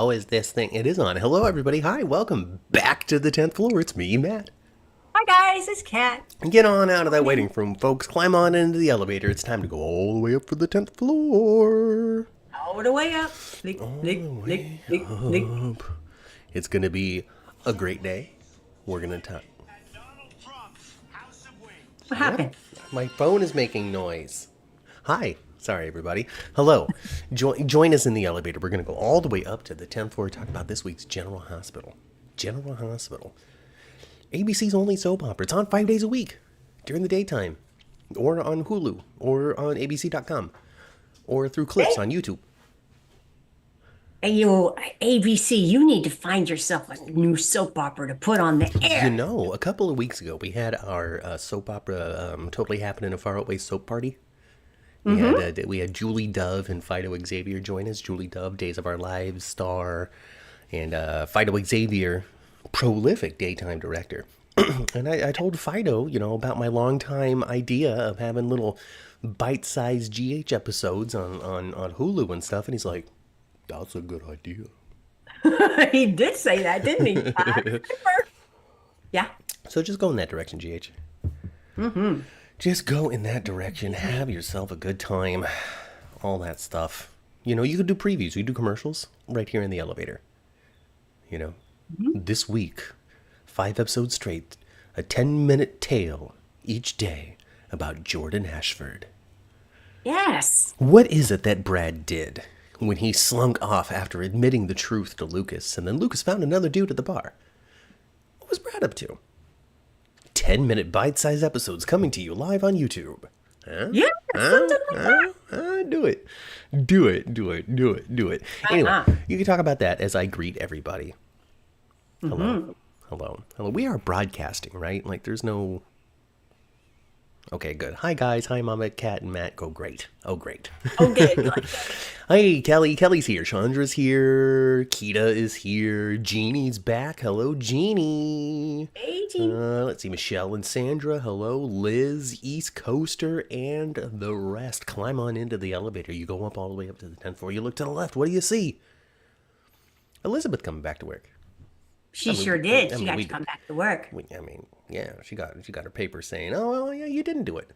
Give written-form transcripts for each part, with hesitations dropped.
Oh, is this thing? It is on. Hello, everybody. Hi, welcome back to the 10th floor. It's me, Matt. Hi guys, it's Kat. Get on out of that waiting room, folks. Climb on into the elevator. It's time to go all the way up for the 10th floor. All the way up. Lick, All lick, the lick, way lick, lick. up. It's going to be a great day. We're going to talk. What happened? My phone is making noise. Hi. Sorry, everybody. Hello. Join us in the elevator. We're going to go all the way up to the 10th floor to talk about this week's General Hospital. General Hospital. ABC's only soap opera. It's on 5 days a week during the daytime, or on Hulu, or on ABC.com, or through clips on YouTube. Hey, you, ABC, you need to find yourself a new soap opera to put on the air. You know, a couple of weeks ago, we had our soap opera Totally Happened in a Faraway Soap Party. We had Julie Dove and Fido Xavier join us. Julie Dove, Days of Our Lives star, and Fido Xavier, prolific daytime director. And I told Fido, about my longtime idea of having little bite-sized GH episodes on Hulu and stuff, and he's like, "That's a good idea." He did say that, didn't he? Yeah. So just go in that direction, GH. Just go in that direction. Have yourself a good time. All that stuff. You could do previews. You do commercials right here in the elevator. This week, 5 episodes straight, a 10-minute tale each day about Jordan Ashford. Yes. What is it that Brad did when he slunk off after admitting the truth to Lucas, and then Lucas found another dude at the bar? What was Brad up to? 10-minute bite-sized episodes coming to you live on YouTube. Huh? Yeah, something like that. Do it. Do it. Anyway, you can talk about that as I greet everybody. Hello. Hello. We are broadcasting, right? Like, there's no... Okay, good. Hi, guys. Hi, Mama, Kat, and Matt. Go great. Oh, great. Oh, good. Hey, Kelly. Kelly's here. Chandra's here. Kita is here. Jeannie's back. Hello, Jeannie. Hey, Jeannie. Let's see. Michelle and Sandra. Hello. Liz, East Coaster, and the rest. Climb on into the elevator. You go up all the way up to the 10th floor. You look to the left. What do you see? Elizabeth coming back to work. She sure did. She got to come back to work. Yeah, she got her paper saying, "Oh, well, yeah, you didn't do it."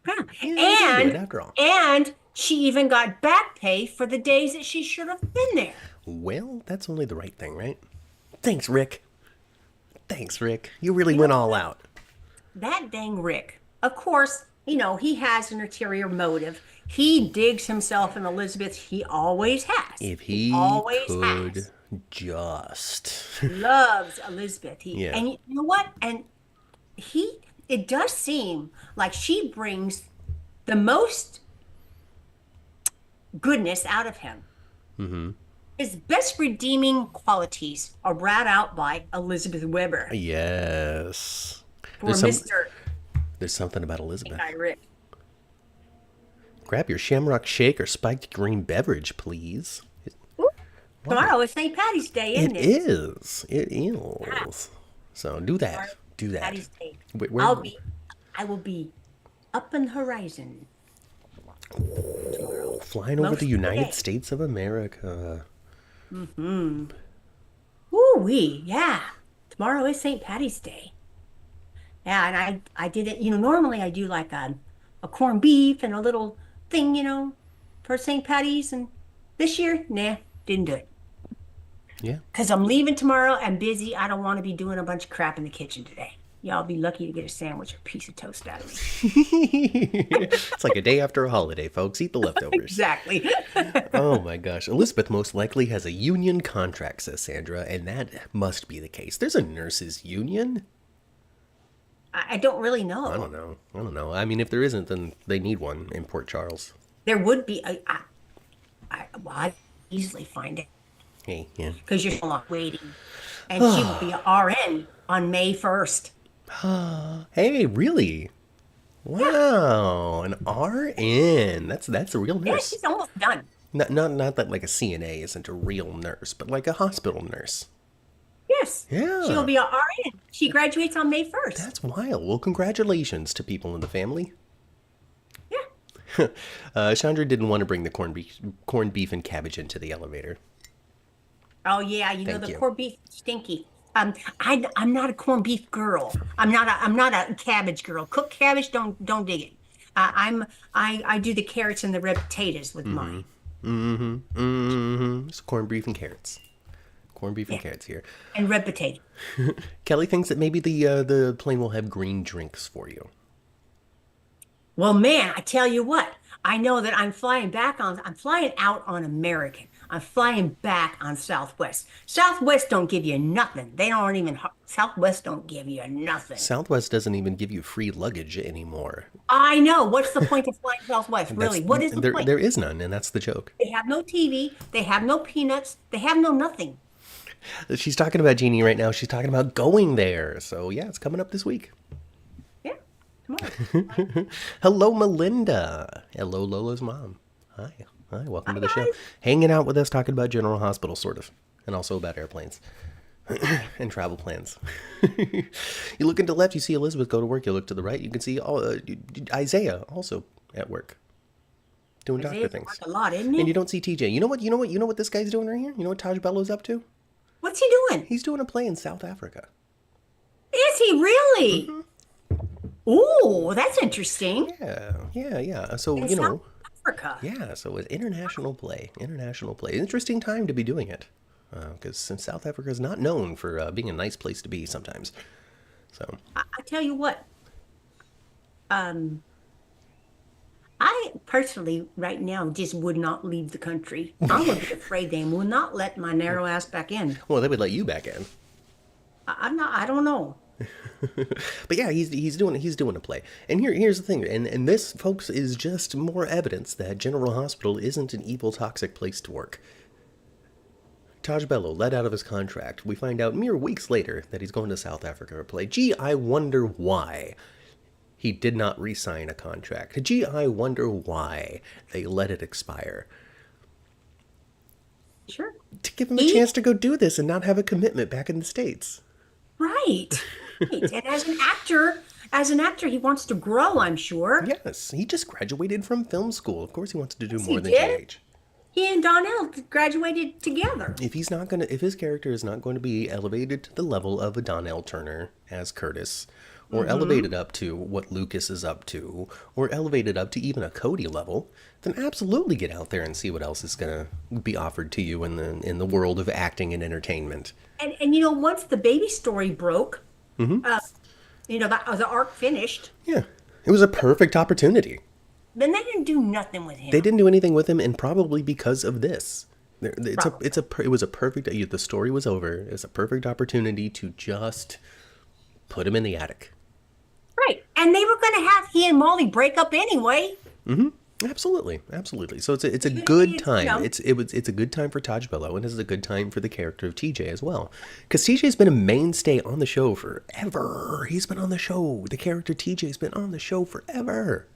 Yeah. You didn't do it after all. And she even got back pay for the days that she should have been there. Well, that's only the right thing, right? Thanks, Rick. You really went all out. That dang Rick. Of course, he has an ulterior motive. He digs himself in Elizabeth. He always has. If he always could has. just... Loves Elizabeth. Yeah. And you know what? And it does seem like she brings the most goodness out of him. Mm-hmm. His best redeeming qualities are brought out by Elizabeth Weber. Yes. For There's something about Elizabeth. Guy Rick. Grab your shamrock shake or spiked green beverage, please. Tomorrow is St. Patty's Day, isn't it? It is. Yeah. So do that. Patty's Day. Where, I will be up in the horizon. Oh, flying over the United States of America. Mm-hmm. Ooh-wee, yeah. Tomorrow is St. Patty's Day. Yeah, and I did it, normally I do like a corned beef and a little thing, for St. Patty's. And this year, nah, didn't do it. Yeah. Because I'm leaving tomorrow. I'm busy. I don't want to be doing a bunch of crap in the kitchen today. Y'all be lucky to get a sandwich or a piece of toast out of me. It's like a day after a holiday, folks. Eat the leftovers. Exactly. Oh, my gosh. Elizabeth most likely has a union contract, says Sandra, and that must be the case. There's a nurses' union. I don't really know. I don't know. I mean, if there isn't, then they need one in Port Charles. There would be. I'd easily find it. Hey, yeah. Because you're so long waiting. And she will be an RN on May 1st. Hey, really? Wow, an RN. That's a real nurse. Yeah, she's almost done. Not that like a CNA isn't a real nurse, but like a hospital nurse. Yes. Yeah. She'll be an RN. She graduates on May 1st. That's wild. Well, congratulations to people in the family. Yeah. Chandra didn't want to bring the corned beef and cabbage into the elevator. Oh yeah, Thank the you. corned beef stinky. I'm not a corned beef girl. I'm not a cabbage girl. Cooked cabbage, don't dig it. I do the carrots and the red potatoes with mine. It's corned beef and carrots. Corned beef and Yeah, carrots here. and red potato. Kelly thinks that maybe the plane will have green drinks for you. Well, man, I tell you what, I know that I'm flying out on American. I'm flying back on Southwest. Southwest don't give you nothing. Southwest don't give you nothing. Southwest doesn't even give you free luggage anymore. I know. What's the point of flying Southwest? That's Really? What is the point? there is none, and that's the joke. They have no TV. They have no peanuts. They have no nothing. She's talking about Jeannie right now. She's talking about going there. So yeah, it's coming up this week. Yeah, tomorrow. Hello, Melinda. Hello, Lola's mom. Hi. Hi, welcome Hi, to the show. guys. Hanging out with us, talking about General Hospital, sort of. And also about airplanes and travel plans. You look to the left, you see Elizabeth go to work. You look to the right, you can see Isiah also at work doing doctor Isaiah's things. worked a lot, isn't And he? you don't see TJ. You know what this guy's doing right here? You know what Taj Bello's up to? What's he doing? He's doing a play in South Africa. Is he really? Ooh, that's interesting. Yeah. So, In South Africa. yeah, so it's international play. International play. Interesting time to be doing it. Because since South Africa is not known for being a nice place to be sometimes. So, I tell you what, um, I personally right now just would not leave the country. I would be afraid they will not let my narrow ass back in. well, they would let you back in. I'm not, I don't know. But yeah, he's doing a play. And here's the thing, and this, folks, is just more evidence that General Hospital isn't an evil, toxic place to work. Taj Bello let out of his contract. We find out mere weeks later that he's going to South Africa to play. Gee, I wonder why he did not re-sign a contract. Gee, I wonder why they let it expire. Sure. To give him a He, chance to go do this and not have a commitment back in the States. right. Right. And as an actor, he wants to grow, I'm sure. Yes, he just graduated from film school. Of course he wants to do Yes, more he than did. GH. He and Donnell graduated together. If his character is not going to be elevated to the level of a Donnell Turner as Curtis, or Mm-hmm. elevated up to what Lucas is up to, or elevated up to even a Cody level, then absolutely get out there and see what else is going to be offered to you in the world of acting and entertainment. And once the baby story broke, uh, that the arc finished, Yeah, it was a perfect opportunity. then they didn't do nothing with They him. didn't do anything with him, and probably because of this. Probably. It was a perfect. The story was over. It's a perfect opportunity to just put him in the attic. Right. And they were going to have he and Molly break up anyway. Absolutely. So it's a Even if good he, time. It's a good time for Taj Bello, and it's a good time for the character of TJ as well, because TJ's been a mainstay on the show forever. He's been on the show. The character TJ's been on the show forever.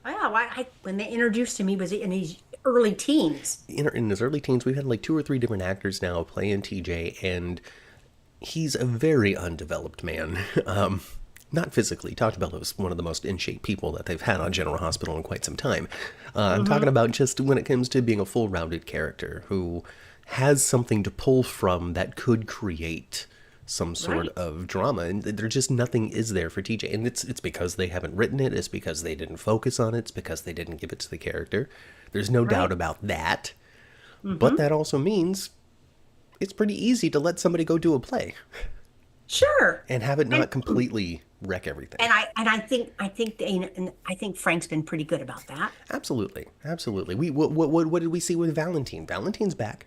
Wow, when they introduced him, he was in his early teens. In his early teens, we've had like 2 or 3 different actors now playing TJ, and he's a very undeveloped man. Not physically. Taj Bello is one of the most in shape people that they've had on General Hospital in quite some time. I'm talking about just when it comes to being a full rounded character who has something to pull from that could create some sort Right. of drama, and there just nothing is there for TJ, and it's because they haven't written it, it's because they didn't focus on it, it's because they didn't give it to the character. There's no doubt Right. about that, but that also means it's pretty easy to let somebody go do a play Sure. and have it And not completely wreck everything. I think Frank's been pretty good about that. Absolutely. What did we see with Valentine? Valentine's back.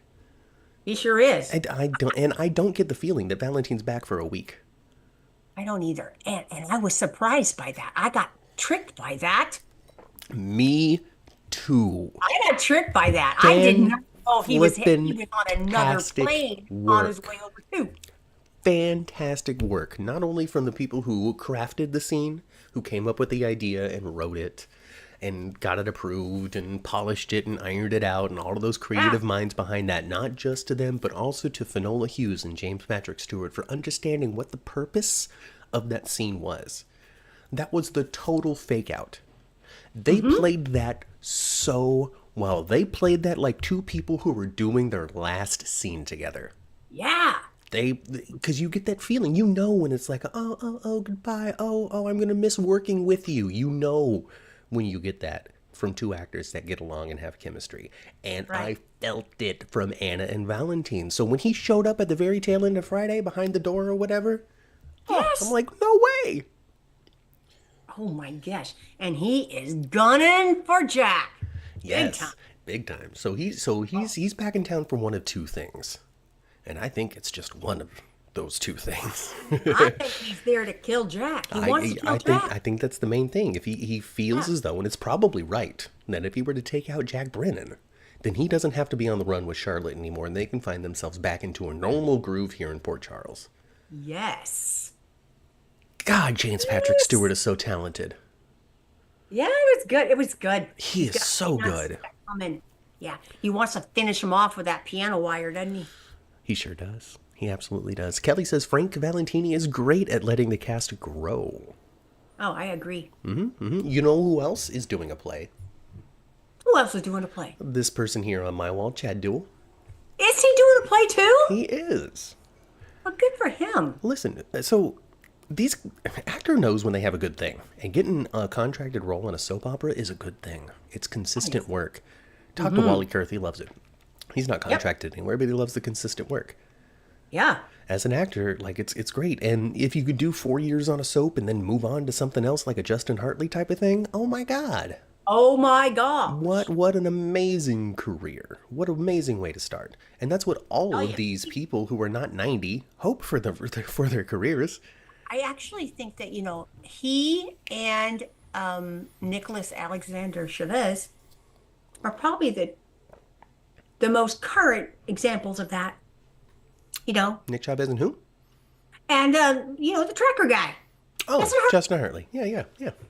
He sure is. I don't get the feeling that Valentine's back for a week. I don't either. And I was surprised by that. I got tricked by that. Me too. I got tricked by that. I did not know he was Flippin' on another tastic plane on his work. way over too. Fantastic work, not only from the people who crafted the scene, who came up with the idea and wrote it and got it approved and polished it and ironed it out, and all of those creative Yeah. minds behind that, not just to them, but also to Finola Hughes and James Patrick Stewart for understanding what the purpose of that scene was. That was the total fake out. They played that so Well, they played that like two people who were doing their last scene together. Yeah. Because you get that feeling, when it's like, oh, goodbye, oh, I'm gonna miss working with you. When you get that from two actors that get along and have chemistry. And Right. I felt it from Anna and Valentine. So when he showed up at the very tail end of Friday behind the door or whatever, I'm Yes. like, no way. Oh my gosh. And he is gunning for Jack. Big time. Yes, big time. So he's back in town for one of two things. And I think it's just one of those two things. I think he's there to kill Jack. He wants to kill I Jack. think that's the main thing. If he feels Yeah. as though, and it's probably right, that if he were to take out Jack Brennan, then he doesn't have to be on the run with Charlotte anymore, and they can find themselves back into a normal groove here in Port Charles. Yes. God, James Patrick Yes. Stewart is so talented. Yeah, it was good. It was good. He is so he wants good. to come in. Yeah, he wants to finish him off with that piano wire, doesn't he? He sure does. He absolutely does. Kelly says Frank Valentini is great at letting the cast grow. Oh, I agree. You know who else is doing a play? Who else is doing a play? This person here on my wall, Chad Duell. Is he doing a play too? He is. Well, good for him. Listen, so these actor knows when they have a good thing, and getting a contracted role in a soap opera is a good thing. It's consistent work. Talk to Wally Kurth, he loves it. He's not contracted anywhere, but he loves the consistent work. Yeah. As an actor, like it's great. And if you could do 4 years on a soap and then move on to something else like a Justin Hartley type of thing, oh my God. Oh my God. What an amazing career. What an amazing way to start. And that's what all of yeah. these people who are not 90 hope for for their careers. I actually think that, he and Nicholas Alexander Chavez are probably the most current examples of that, Nick Chavez and who? and the tracker guy. Oh, Justin Hartley. Justin Hartley.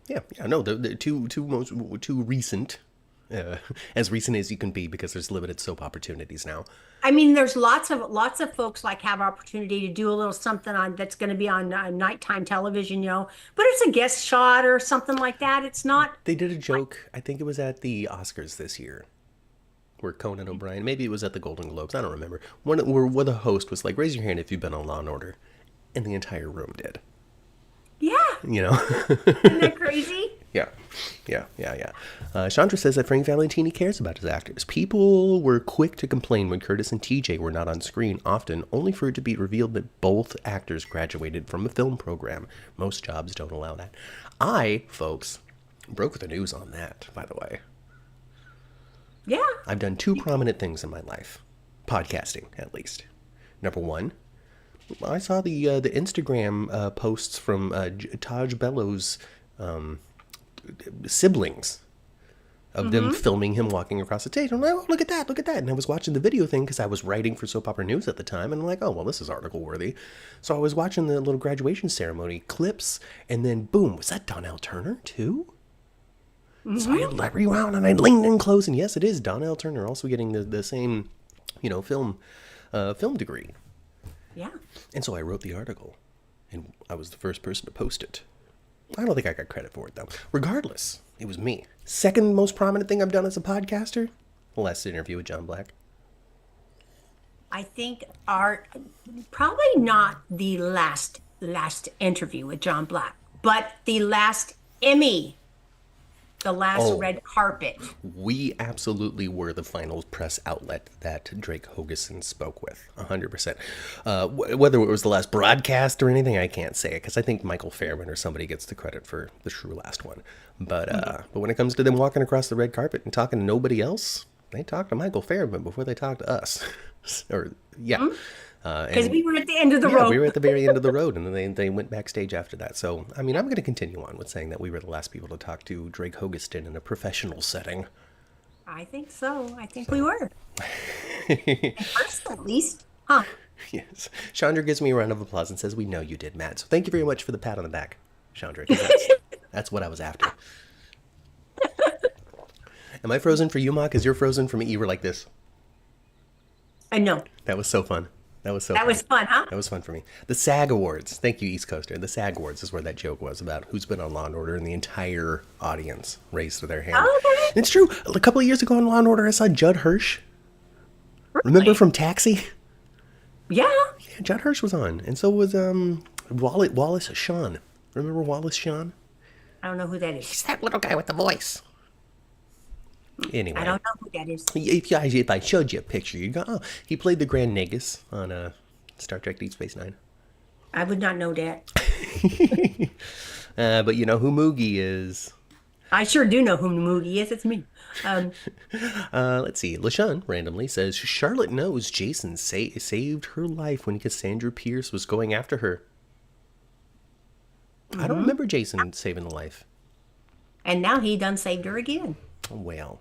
Yeah. No, the two recent, as recent as you can be, because there's limited soap opportunities now. I mean, there's lots of folks like have opportunity to do a little something on that's going to be on nighttime television, but it's a guest shot or something like that. It's not. They did a joke. I think it was at the Oscars this year, where Conan O'Brien, maybe it was at the Golden Globes, I don't remember. Where the host was like, "Raise your hand if you've been on Law and Order," and the entire room did. Yeah, Isn't that crazy? Yeah. Chandra says that Frank Valentini cares about his actors. People were quick to complain when Curtis and TJ were not on screen, often only for it to be revealed that both actors graduated from a film program. Most jobs don't allow that. I, folks, broke the news on that, by the way. Yeah. I've done two prominent things in my life. Podcasting, at least. Number one, I saw the Instagram posts from Taj Bellows' siblings of them filming him walking across the stage. I'm like, oh, look at that. And I was watching the video thing because I was writing for Soap Opera News at the time. And I'm like, oh, well, this is article worthy. So I was watching the little graduation ceremony clips. And then, boom, was that Donnell Turner too? So I rewound and I leaned in close. And yes, it is Donnell Turner also getting the same, film degree. Yeah. And so I wrote the article, and I was the first person to post it. I don't think I got credit for it, though. Regardless, it was me. Second most prominent thing I've done as a podcaster, the last interview with John Black. I think probably not the last interview with John Black, but the last Emmy, the last red carpet. We absolutely were the final press outlet that Drake Hogeson spoke with, 100%. Whether it was the last broadcast or anything, I can't say it, because I think Michael Fairman or somebody gets the credit for the true last one. But when it comes to them walking across the red carpet and talking to nobody else, they talk to Michael Fairman before they talk to us. Because we were at the end of the road. We were at the very end of the road, and then they went backstage after that. So, I mean, I'm going to continue on with saying that we were the last people to talk to Drake Hogeston in a professional setting. I think so. I think we were. In person, at least. Huh. Yes. Chandra gives me a round of applause and says, "We know you did, Matt." So thank you very much for the pat on the back, Chandra. 'Cause that's what I was after. Am I frozen for you, Ma? Because you're frozen for me. You were like this. I know. That was so fun. That was so That funny. was fun, huh? That was fun for me. The SAG Awards. Thank you, East Coaster. The SAG Awards is where that joke was about who's been on Law and Order, and the entire audience raised their hand. Okay. And it's true. A couple of years ago on Law and Order, I saw Judd Hirsch. Remember from Taxi? Yeah. Yeah, Judd Hirsch was on, and so was Wallace Shawn. Remember Wallace Shawn? I don't know who that is. He's that little guy with the voice. Anyway, I don't know who that is. if I showed you a picture, you'd go, "Oh, he played the Grand Nagus on Star Trek: Deep Space Nine." I would not know that. But you know who Moogie is. I sure do know who Moogie is. It's me. Let's see. LaShawn randomly says Charlotte knows Jason saved her life when Cassandra Pierce was going after her. I don't remember Jason saving the life. And now he done saved her again. Well,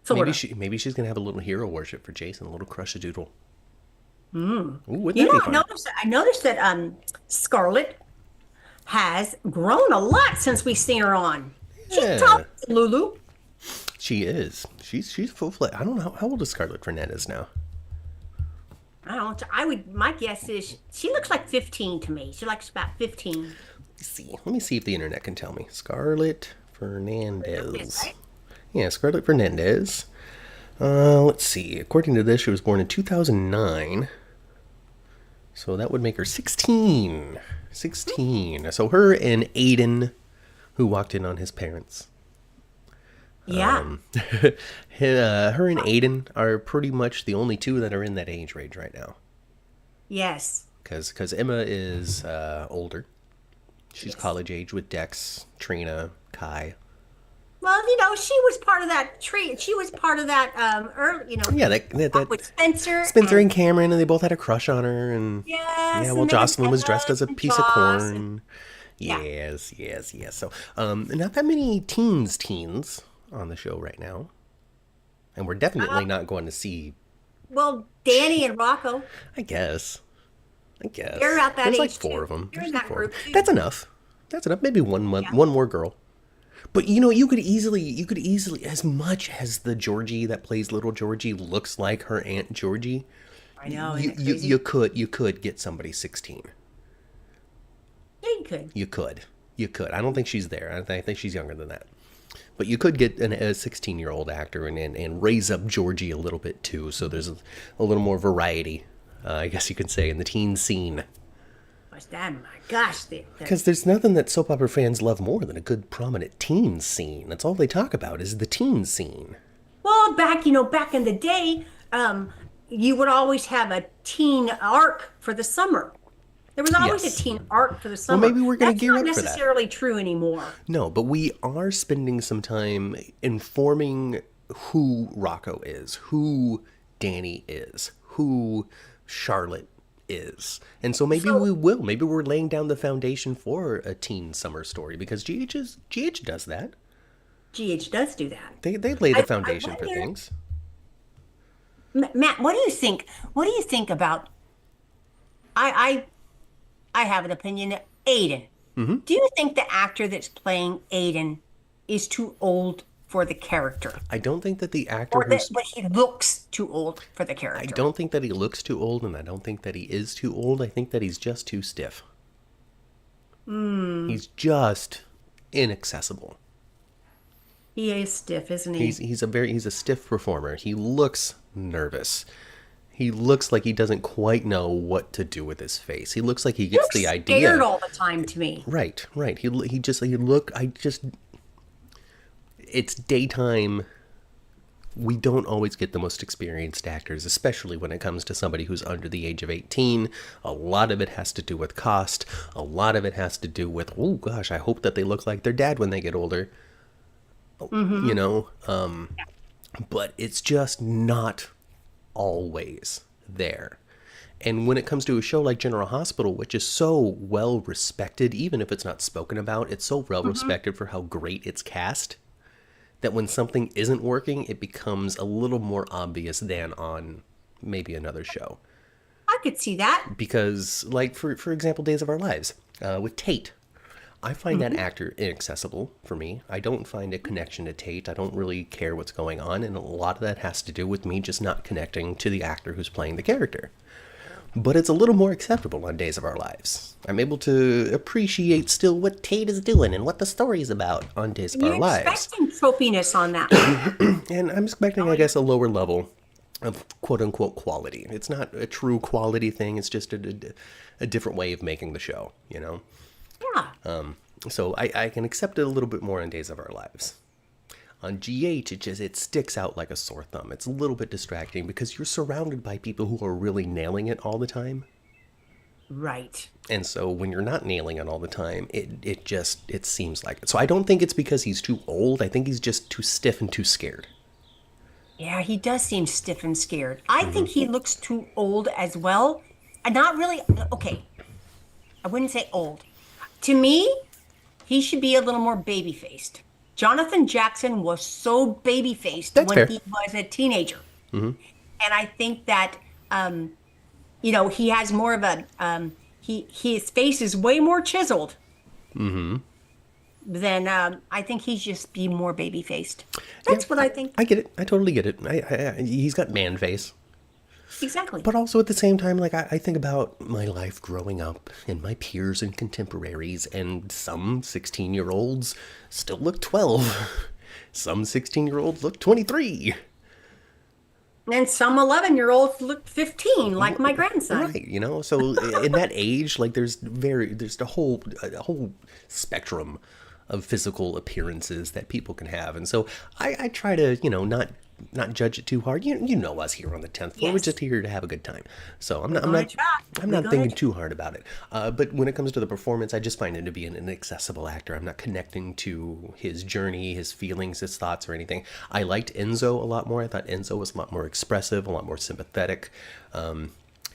Sort of. maybe she's gonna have a little hero worship for Jason, a little crush-a-doodle. Ooh, wouldn't You that know, be fun? I noticed that Scarlett has grown a lot since we seen her on. She's Yeah. talking to Lulu. She is. She's full-fledged. I don't know how old is Scarlett Fernandez now. I don't. My guess is she looks like 15 to me. She looks about 15. Let me see if the internet can tell me. Scarlett Fernandez. Right? Yeah, Scarlett Fernandez. Let's see. According to this, she was born in 2009. So that would make her 16. 16. So her and Aiden, who walked in on his parents. Yeah. Her and Aiden are pretty much the only two that are in that age range right now. Yes. Because Emma is older. She's college age with Dex, Trina, Kai. Well, she was part of that tree. She was part of that early, Yeah, that with Spencer. Spencer and Cameron, and they both had a crush on her. And Yes. yeah, and well, then Jocelyn was dressed as a and piece of Joss corn. Yeah. Yes. So, not that many teens on the show right now, and we're definitely not going to see. Well, Danny and Rocco. I guess. They're about that There's like age, four too. of them. They're in that group, too. That's enough. Maybe one more girl. But you could easily, as much as the Georgie that plays little Georgie looks like her Aunt Georgie, I know. you could get somebody 16. They could. You could. I don't think she's there. I think she's younger than that. But you could get a 16-year-old actor and raise up Georgie a little bit too, so there's a little more variety, I guess you could say, in the teen scene. My gosh. Because there's nothing that soap opera fans love more than a good prominent teen scene. That's all they talk about is the teen scene. Well, back in the day, you would always have a teen arc for the summer. There was always Yes. a teen arc for the summer. maybe we're gonna gear up for that. That's not necessarily true anymore. No, but we are spending some time informing who Rocco is, who Danny is, who Charlotte is. And so maybe we will. Maybe we're laying down the foundation for a teen summer story because GH does that. GH does do that. They lay the I foundation for wonder- things. Matt, what do you think? What do you think about? I have an opinion. Aiden. Mm-hmm. Do you think the actor that's playing Aiden is too old for the character, I don't think that the actor but he looks too old for the character? I don't think that he looks too old, and I don't think that he is too old. I think that he's just too stiff. He's just inaccessible. He is stiff, isn't he? He's a stiff performer. He looks nervous. He looks like he doesn't quite know what to do with his face. He looks like he gets the idea. Scared all the time to me. Right. It's daytime. We don't always get the most experienced actors, especially when it comes to somebody who's under the age of 18. A lot of it has to do with cost. A lot of it has to do with, oh gosh, I hope that they look like their dad when they get older. But it's just not always there. And when it comes to a show like General Hospital, which is so well respected, even if it's not spoken about, it's so well respected for how great it's cast, that when something isn't working, it becomes a little more obvious than on maybe another show. I could see that. Because, like, for example, Days of Our Lives, with Tate, I find that actor inaccessible for me. I don't find a connection to Tate. I don't really care what's going on, and a lot of that has to do with me just not connecting to the actor who's playing the character. But it's a little more acceptable on Days of Our Lives. I'm able to appreciate still what Tate is doing and what the story is about on Days of You're Our Lives. expecting tropiness on that one. And I'm expecting, I guess, a lower level of quote-unquote quality. It's not a true quality thing. It's just a different way of making the show, you know? Yeah. So I can accept it a little bit more on Days of Our Lives. On GH, it sticks out like a sore thumb. It's a little bit distracting because you're surrounded by people who are really nailing it all the time. Right. And so when you're not nailing it all the time, it seems like it. So I don't think it's because he's too old. I think he's just too stiff and too scared. Yeah, he does seem stiff and scared. I think he looks too old as well. Not really. Okay. I wouldn't say old. To me, he should be a little more baby-faced. Jonathan Jackson was so baby-faced That's when fair. he was a teenager. And I think that, he has more of a, his face is way more chiseled than, I think he's just be more baby-faced. That's what I think. I get it. I totally get it. He's got man face. Exactly. But also at the same time, like, I think about my life growing up and my peers and contemporaries, and some 16-year-olds still look 12. Some 16-year-olds look 23. And some 11-year-olds look 15, like my grandson. Right, you know? So in that age, like, there's a whole spectrum of physical appearances that people can have. And so I try to, not judge it too hard. You know us here on the 10th floor. We're Yes. just here to have a good time. So I'm not We're gonna thinking try. too hard about it. But when it comes to the performance, I just find him to be an inaccessible actor. I'm not connecting to his journey, his feelings, his thoughts, or anything. I liked Enzo a lot more. I thought Enzo was a lot more expressive, a lot more sympathetic.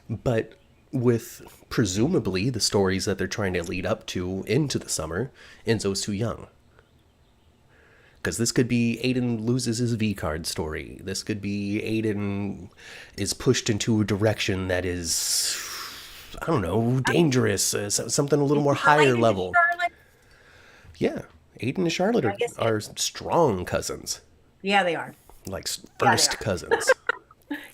But with presumably the stories that they're trying to lead up to into the summer, Enzo's too young. Because this could be Aiden loses his V-card story. This could be Aiden is pushed into a direction that is, I don't know, dangerous. Something a little more higher Related to level. Charlotte? Yeah, Aiden and Charlotte I guess- are strong cousins. Yeah, they are. Like they first are. cousins. Yeah,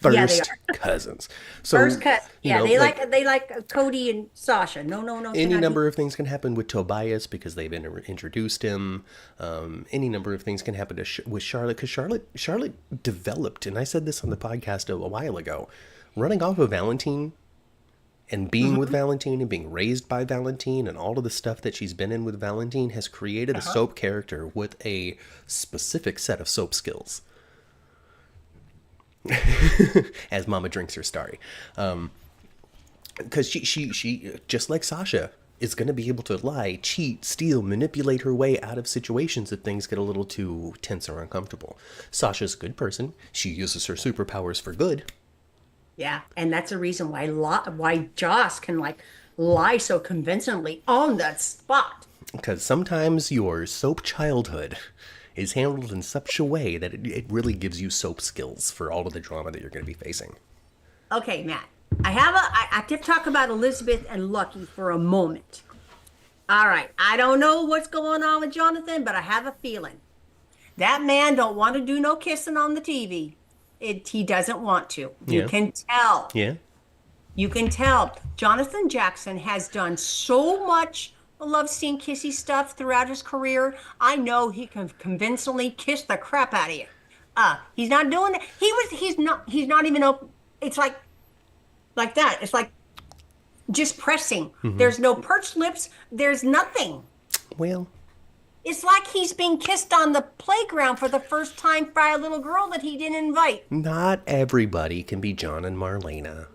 they First cousins. So, First cut. you Yeah, know, they like Cody and Sasha. No. any cannot number of things can happen with Tobias because they've introduced him. Any number of things can happen with Charlotte because Charlotte developed, and I said this on the podcast a while ago, running off of Valentine and being with Valentine and being raised by Valentine and all of the stuff that she's been in with Valentine has created a soap character with a specific set of soap skills. As Mama drinks her starry. Because she just like Sasha is going to be able to lie, cheat, steal, manipulate her way out of situations if things get a little too tense or uncomfortable. Sasha's a good person. She uses her superpowers for good. Yeah, and that's a reason why Joss can like lie so convincingly on that spot. Because sometimes your soap childhood is handled in such a way that it really gives you soap skills for all of the drama that you're going to be facing. Okay, Matt. I have to talk about Elizabeth and Lucky for a moment. All right, I don't know what's going on with Jonathan, but I have a feeling that man don't want to do no kissing on the TV. He doesn't want to. You Yeah. can tell. Yeah? You can tell. Jonathan Jackson has done so much love scene kissy stuff throughout his career. I know he can convincingly kiss the crap out of you. He's not doing it. He's not even open. It's like that. It's like just pressing. There's no perched lips. There's nothing. Well, It's like he's being kissed on the playground for the first time by a little girl that he didn't invite. not everybody can be John and Marlena.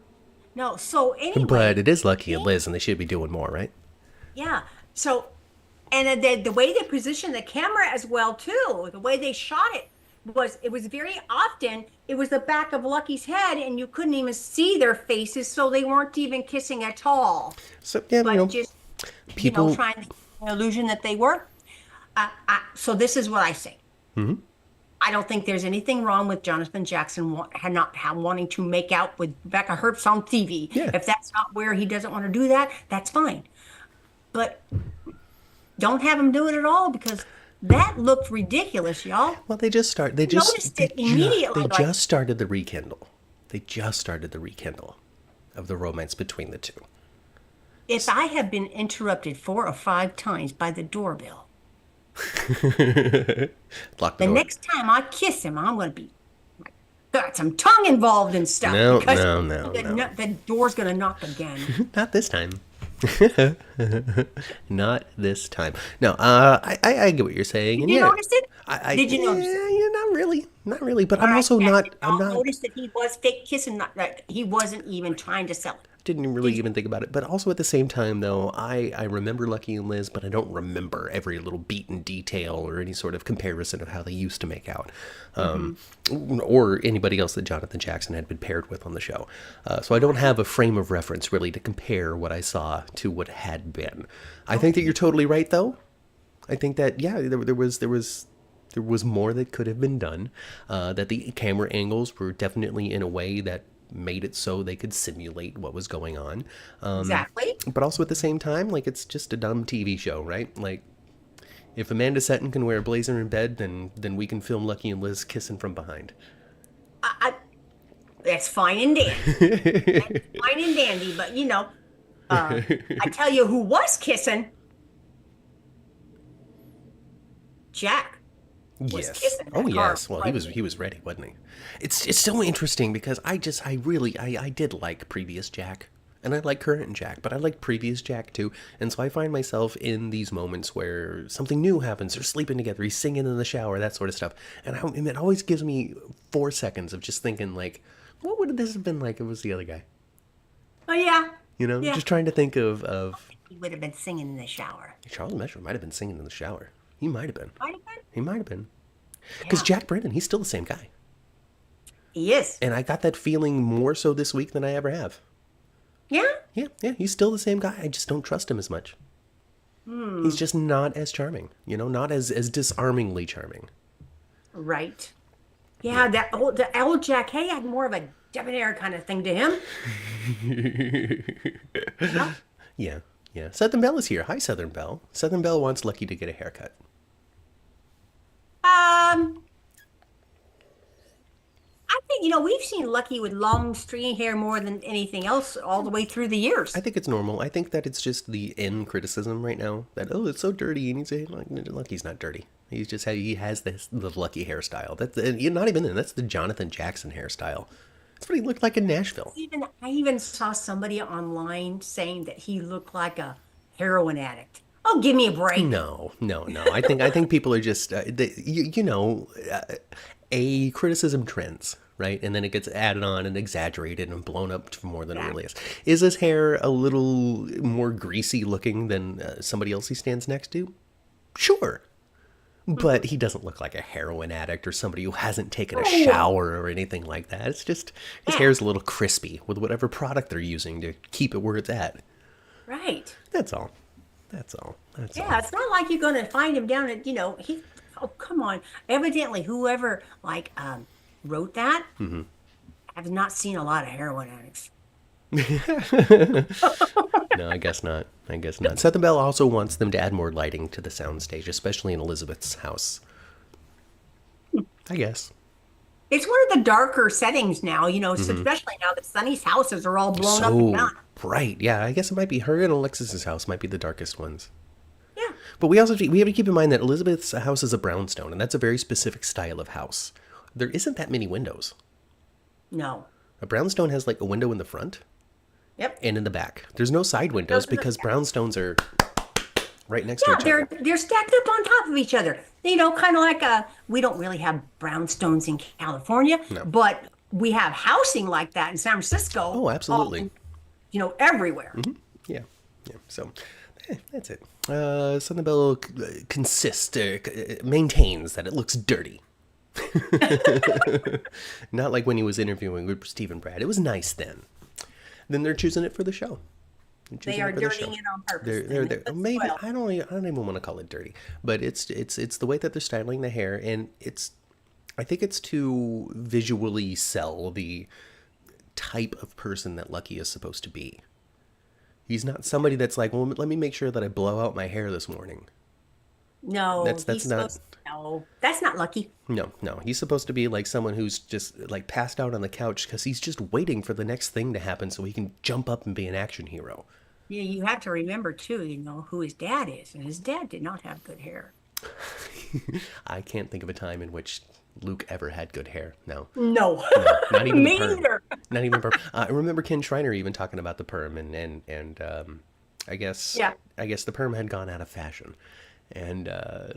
No, so anyway. But it is Lucky and Liz, and they should be doing more, right? Yeah. So, and the way they positioned the camera as well too, the way they shot it was very often, it was the back of Lucky's head and you couldn't even see their faces, so they weren't even kissing at all. So, yeah, But just, people- trying to give an illusion that they were. So this is what I say. I don't think there's anything wrong with Jonathan Jackson not wanting to make out with Rebecca Herbst on TV. Yeah. If that's not where he doesn't want to do that, that's fine. But don't have him do it at all because that looked ridiculous, y'all. Well, they just start. They Noticed just they it immediately. they Like, just started the rekindle. They just started the rekindle of the romance between the two. if I have been interrupted 4 or 5 times by the doorbell, Lock the the door. next time I kiss him, I'm going to be got some tongue involved and stuff No, because no, no, no. the door's going to knock again. Not this time. Not this time. No, I get what you're saying, Did and you yeah, notice it? Did you notice it? yeah, not really, not really. But All I'm right, also Jack, not. did I'm y'all not. notice that he was fake kissing? Not that he wasn't even trying to sell it. Didn't really even think about it. But also at the same time, though, I remember Lucky and Liz, but I don't remember every little beat and detail or any sort of comparison of how they used to make out, or anybody else that Jonathan Jackson had been paired with on the show. So I don't have a frame of reference really to compare what I saw to what had been. I think that you're totally right, though. I think that yeah, there was more that could have been done. That the camera angles were definitely in a way that made it so they could simulate what was going on. Exactly. But also at the same time, like it's just a dumb TV show, right? Like if Amanda Setton can wear a blazer in bed, then we can film Lucky and Liz kissing from behind. I, that's fine and dandy. That's fine and dandy. But I tell you who was kissing. Jack was Yes. kissing Oh that car. yes. Well, he was ready, wasn't he? It's so interesting because I really I did like previous Jack. And I like current Jack, but I like previous Jack too. And so I find myself in these moments where something new happens. They're sleeping together. He's singing in the shower, that sort of stuff. And it always gives me 4 seconds of just thinking like, what would this have been like if it was the other guy? Oh yeah. You know, Yeah. just trying to think of He would have been singing in the shower. Charles Messer might have been singing in the shower. He might have been. Might have been. He might have been. Because Yeah. Jack Brennan, he's still the same guy. He is. And I got that feeling more so this week than I ever have. Yeah. Yeah, he's still the same guy. I just don't trust him as much. He's just not as charming, not as disarmingly charming. Right. Yeah, the old Jack Hay had more of a debonair kind of thing to him. Yeah. Yeah. Southern Belle is here. Hi, Southern Belle. Southern Belle wants Lucky to get a haircut. I think, we've seen Lucky with long stringy hair more than anything else all the way through the years. I think it's normal. I think that it's just the end criticism right now that it's so dirty. He needs to like Lucky's not dirty. He has the Lucky hairstyle. That's not even then. That's the Jonathan Jackson hairstyle. That's what he looked like in Nashville. I even saw somebody online saying that he looked like a heroin addict. Oh, give me a break. No. I think people are just a criticism trends, right? And then it gets added on and exaggerated and blown up to more than it really is. Is his hair a little more greasy looking than somebody else he stands next to? Sure. But he doesn't look like a heroin addict or somebody who hasn't taken a shower or anything like that. It's just his hair is a little crispy with whatever product they're using to keep it where it's at. Right. That's all. That's all. Yeah, it's not like you're going to find him down at, oh, come on. Evidently, whoever, wrote that has not seen a lot of heroin addicts. No, I guess not. Southern Belle also wants them to add more lighting to the soundstage, especially in Elizabeth's house. I guess. It's one of the darker settings now, especially now that Sonny's houses are all blown up and down. Right. Yeah, I guess it might be her and Alexis's house might be the darkest ones. Yeah. But we have to keep in mind that Elizabeth's house is a brownstone, and that's a very specific style of house. There isn't that many windows. No. A brownstone has like a window in the front. Yep. And in the back. There's no side windows because brownstones are right next to each other. They're stacked up on top of each other. Kind of like we don't really have brownstones in California, but we have housing like that in San Francisco. Oh, absolutely. Everywhere. Mm-hmm. Yeah. So that's it. Southern Belle maintains that it looks dirty. Not like when he was interviewing with Stephen Brad. It was nice then. Then they're choosing it for the show. They are dirtying it on purpose. They're maybe I don't even want to call it dirty, but it's the way that they're styling the hair, and I think it's to visually sell the type of person that Lucky is supposed to be. He's not somebody that's like, well, let me make sure that I blow out my hair this morning. No, That's not. no, that's not lucky. No. He's supposed to be like someone who's just like passed out on the couch because he's just waiting for the next thing to happen so he can jump up and be an action hero. Yeah, you have to remember too, who his dad is, and his dad did not have good hair. I can't think of a time in which Luke ever had good hair. No, No, not even the me perm. neither. Not even perm. I remember Ken Schreiner even talking about the perm, and Yeah, I guess the perm had gone out of fashion, and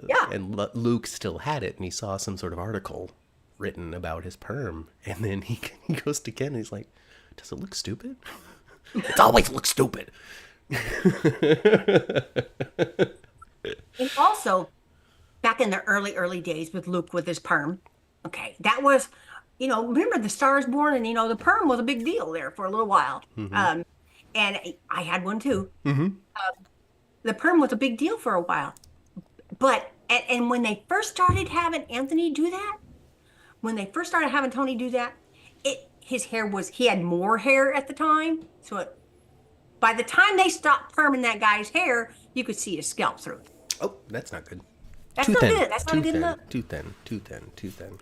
yeah. Luke still had it, and he saw some sort of article written about his perm, and then he goes to Ken and he's like, "Does it look stupid? It's always look stupid." And also, back in the early days with Luke with his perm, okay, that was, remember the Star is Born, and the perm was a big deal there for a little while. And I had one too. The perm was a big deal for a while. But and when they first started having Anthony do that, when they first started having Tony do that, he had more hair at the time. So by the time they stopped perming that guy's hair, you could see his scalp through it. Oh, that's not good. That's Too not thin. good. That's not Too a good thin. look. Too thin. Too thin. Too thin.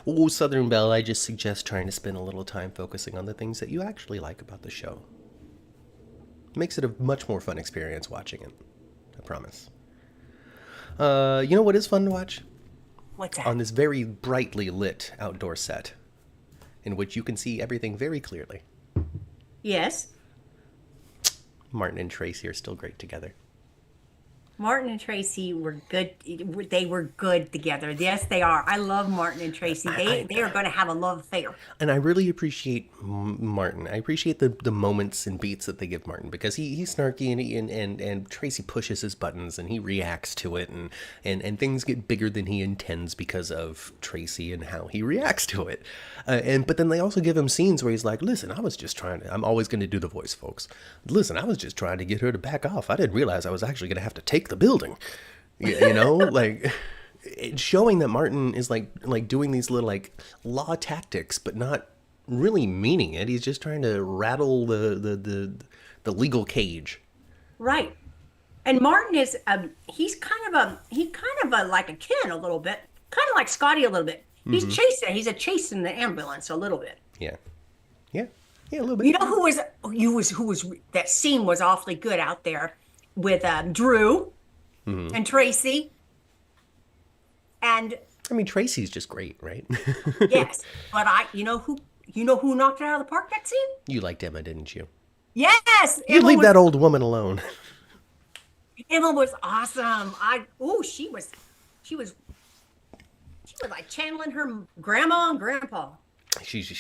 Oh, Southern Belle, I just suggest trying to spend a little time focusing on the things that you actually like about the show. Makes it a much more fun experience watching it. I promise. You know what is fun to watch? What's that? On this very brightly lit outdoor set, in which you can see everything very clearly. Yes. Martin and Tracy are still great together. Martin and Tracy were good. They were good together. Yes, they are. I love Martin and Tracy. They are going to have a love affair. And I really appreciate Martin. I appreciate the moments and beats that they give Martin, because he's snarky and Tracy pushes his buttons and he reacts to it, and things get bigger than he intends because of Tracy and how he reacts to it. But then they also give him scenes where he's like, "Listen, I was just trying to." I'm always going to do the voice, folks. "Listen, I was just trying to get her to back off. I didn't realize I was actually going to have to take the building." Like it's showing that Martin is like doing these little like law tactics, but not really meaning it. He's just trying to rattle the legal cage. Right. And Martin is he's kind of a like a Ken a little bit, kind of like Scotty a little bit. He's chasing the ambulance a little bit. Yeah, yeah, yeah, a little bit. You know who was that scene was awfully good out there with Drew and Tracy. And I mean, Tracy's just great, right? yes, but you know who knocked it out of the park that scene? You liked Emma, didn't you? Yes, You leave that old woman alone. Emma was awesome. She was like channeling her grandma and grandpa. She's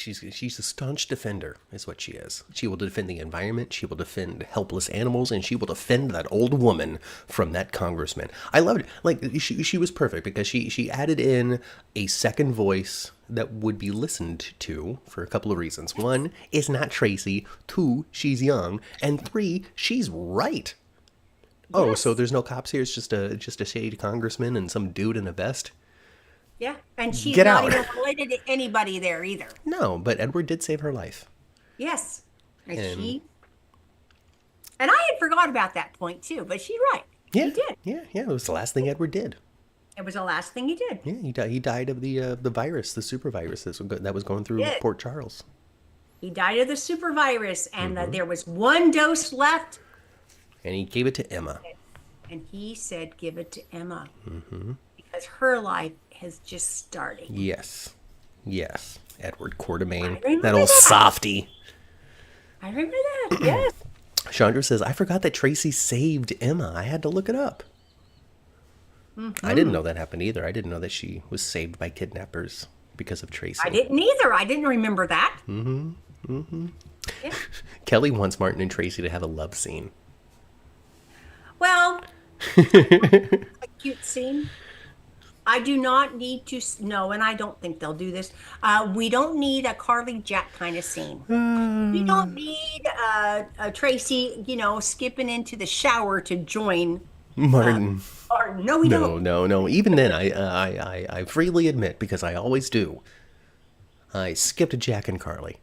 a staunch defender, is what she is. She will defend the environment, she will defend helpless animals, and she will defend that old woman from that congressman. I loved it. Like, she was perfect because she added in a second voice that would be listened to for a couple of reasons. One, it's not Tracy. Two, she's young. And three, she's right. Oh, Yes. so there's no cops here. It's just a shady congressman and some dude in a vest. Yeah, and she's Get not out. even related to anybody there either. No, but Edward did save her life. Yes, and And- and I had forgot about that point too. But she's right. Yeah, He did. Yeah. It was the last thing Edward did. It was the last thing he did. Yeah, he died of the virus, the super virus that was going through Yeah. Port Charles. He died of the super virus, and Mm-hmm. there was one dose left, And he gave it to Emma. and he said, "Give it to Emma," because her life has just started. Yes. Edward Quartermain, I remember that old that. softy. I remember that. Yes. Chandra says, I forgot that Tracy saved Emma. I had to look it up. I didn't know that happened either. I didn't know that she was saved by kidnappers because of Tracy. I didn't either. I didn't remember that. Yeah. Kelly wants Martin and Tracy to have a love scene. Well, a cute scene. I do not need to no, and I don't think they'll do this. We don't need a Carly Jack kind of scene. We don't need a Tracy, skipping into the shower to join. Martin. Or no, we don't. No. Even then, I freely admit, because I always do, I skipped Jack and Carly.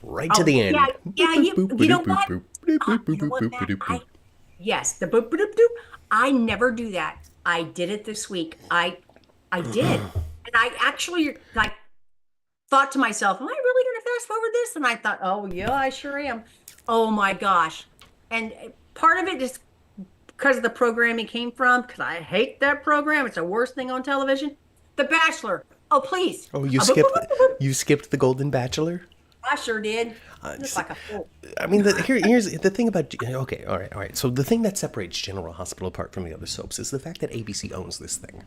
Right to the end. Yeah, you know what? Oh, you know what, Matt? Yes, the boop boop boop. I never do that. I did it this week. I did. And I actually like thought to myself, am I really going to fast forward this? And I thought, oh yeah, I sure am. Oh my gosh. And part of it is because of the program it came from, because I hate that program. It's the worst thing on television. The Bachelor. Oh, please. Oh, Boop, boop, boop, boop, boop. you skipped the Golden Bachelor? I sure did. Just S- like a fool. I mean, here's the thing about okay, all right. So the thing that separates General Hospital apart from the other soaps is the fact that ABC owns this thing.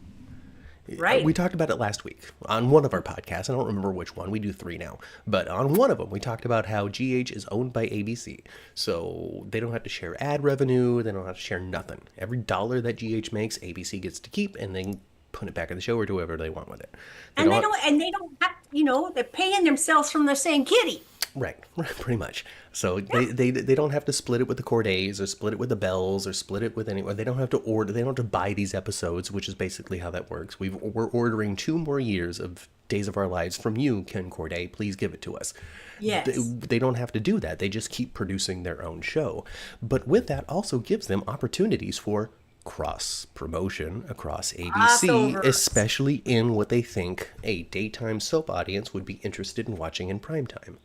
We Right. talked about it last week on one of our podcasts. I don't remember which one. We do three now. But on one of them, we talked about how GH is owned by ABC. So they don't have to share ad revenue. They don't have to share nothing. Every dollar that GH makes, ABC gets to keep, and they put it back in the show or do whatever they want with it. They And don't they don't have, they're paying themselves from the same kitty. Right, pretty much. So they don't have to split it with the Cordays or split it with the Bells or split it with anyone. They don't have to order. They don't have to buy these episodes, which is basically how that works. We're ordering 2 more years of Days of Our Lives from you, Ken Corday. Please give it to us. Yes. They don't have to do that. They just keep producing their own show. But with that also gives them opportunities for cross promotion across ABC, Crossovers. especially in what they think a daytime soap audience would be interested in watching in primetime.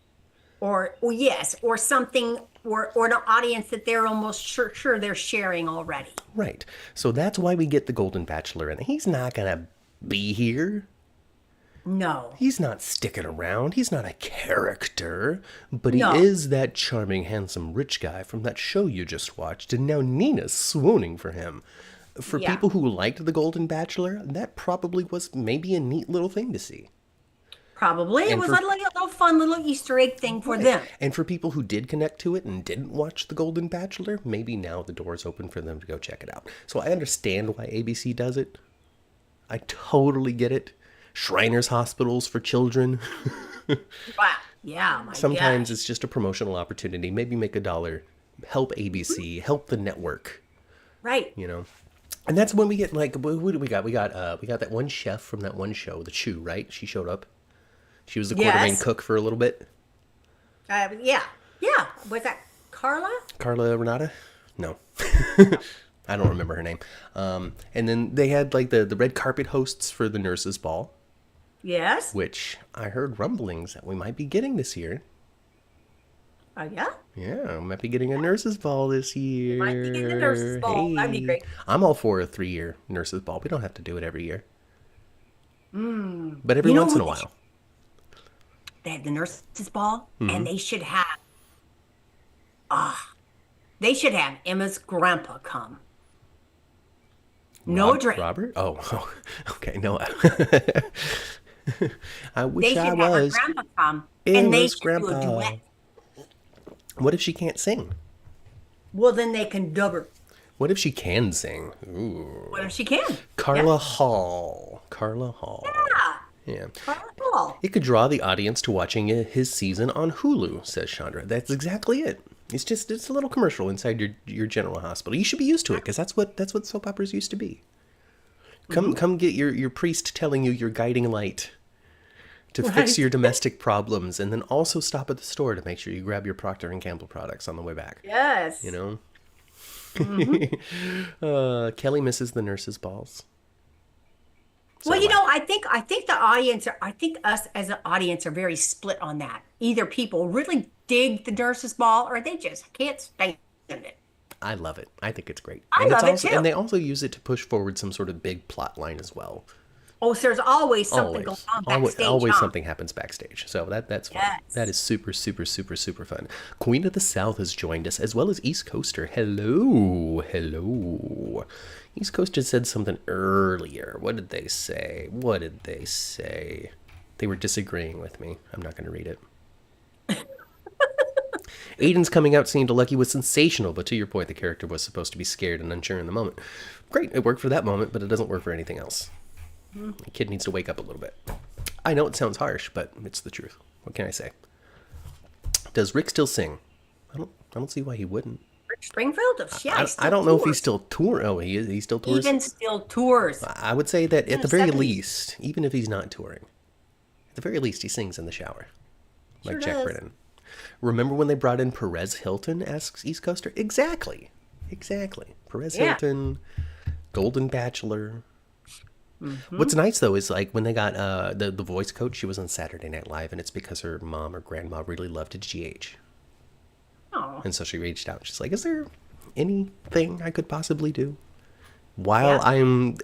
Or yes, or something, or an audience that they're almost sure they're sharing already. Right. So that's why we get the Golden Bachelor in. He's not going to be here. No, He's not sticking around. He's not a character. But he no, is that charming, handsome, rich guy from that show you just watched. And now Nina's swooning for him. For yeah, people who liked the Golden Bachelor, that probably was maybe a neat little thing to see. probably it And was for like a little fun little Easter egg thing for them. and for people who did connect to it and didn't watch The Golden Bachelor, maybe now the door's open for them to go check it out. So I understand why ABC does it. I totally get it. Shriners Hospitals for children. Wow, yeah, my Sometimes gosh, it's just a promotional opportunity. Maybe make a dollar. Help ABC. Help the network. right? You know. And that's when we get like, what do we got? We got that one chef from that one show, the Chew, right? She showed up. She was the quartermain Yes, cook for a little bit. yeah, yeah. Was that Carla? Carla Renata? No. I don't remember her name. And then they had like the red carpet hosts for the nurses' ball, Yes. which I heard rumblings that we might be getting this year. Oh yeah. Yeah, we might be getting a nurses' ball this year. Might be getting the nurses' ball. That'd be Hey, great. I'm all for a 3-year nurses' ball. We don't have to do it every year, but every You know once in what? a while. They had the nurses' ball, Mm-hmm. and they should have Emma's grandpa come. No drink. Robert? Oh, okay. No, I They wish I should have her was grandpa come, and they Emma's should do a grandpa. duet. What if she can't sing? Well, then they can double. What if she can sing? Ooh. What if she can? Carla Hall. Carla Hall. Yeah, Yeah. Carla Hall. It could draw the audience to watching his season on Hulu, says Chandra. That's exactly it. It's a little commercial inside your general hospital. You should be used to it because that's what soap operas used to be. Come get your priest telling you your guiding light to fix Right. your domestic problems, and then also stop at the store to make sure you grab your Procter and Gamble products on the way back. Yes. You know. Kelly misses the nurses' balls. So Well, do I. I think us as an audience are very split on that. Either people really dig the nurses' ball, or they just can't stand it. I love it. I think it's great. I And it's love it also too. and they also use it to push forward some sort of big plot line as well. Oh, so there's always something going on backstage, Always huh? something happens backstage. So that's fun. Yes. That is super, super, super, super fun. Queen of the South has joined us, as well as East Coaster. Hello. Hello. East Coaster said something earlier. What did they say? What did they say? They were disagreeing with me. I'm not going to read it. Aiden's coming out seeing to Lucky was sensational, but to your point, the character was supposed to be scared and unsure in the moment. Great, it worked for that moment, but it doesn't work for anything else. The kid needs to wake up a little bit. I know it sounds harsh, but it's the truth. What can I say? Does Rick still sing? I don't see why he wouldn't. Rick Springfield, yeah, he I still don't know if he's tours. still touring. Oh, he still tours. Even still tours. I would say that In at the the very 70s. least, even if he's not touring, at the very least he sings in the shower, like Sure Jack does. Brennan. Remember when they brought in Perez Hilton? Asks East Coaster. Exactly. Exactly. Perez Yeah. Hilton, Golden Bachelor. Hmm. What's nice though is like when they got the voice coach, she was on Saturday Night Live, and it's because her mom or grandma really loved to GH, Oh, and so she reached out. She's like, "Is there anything I could possibly do while yeah. I'm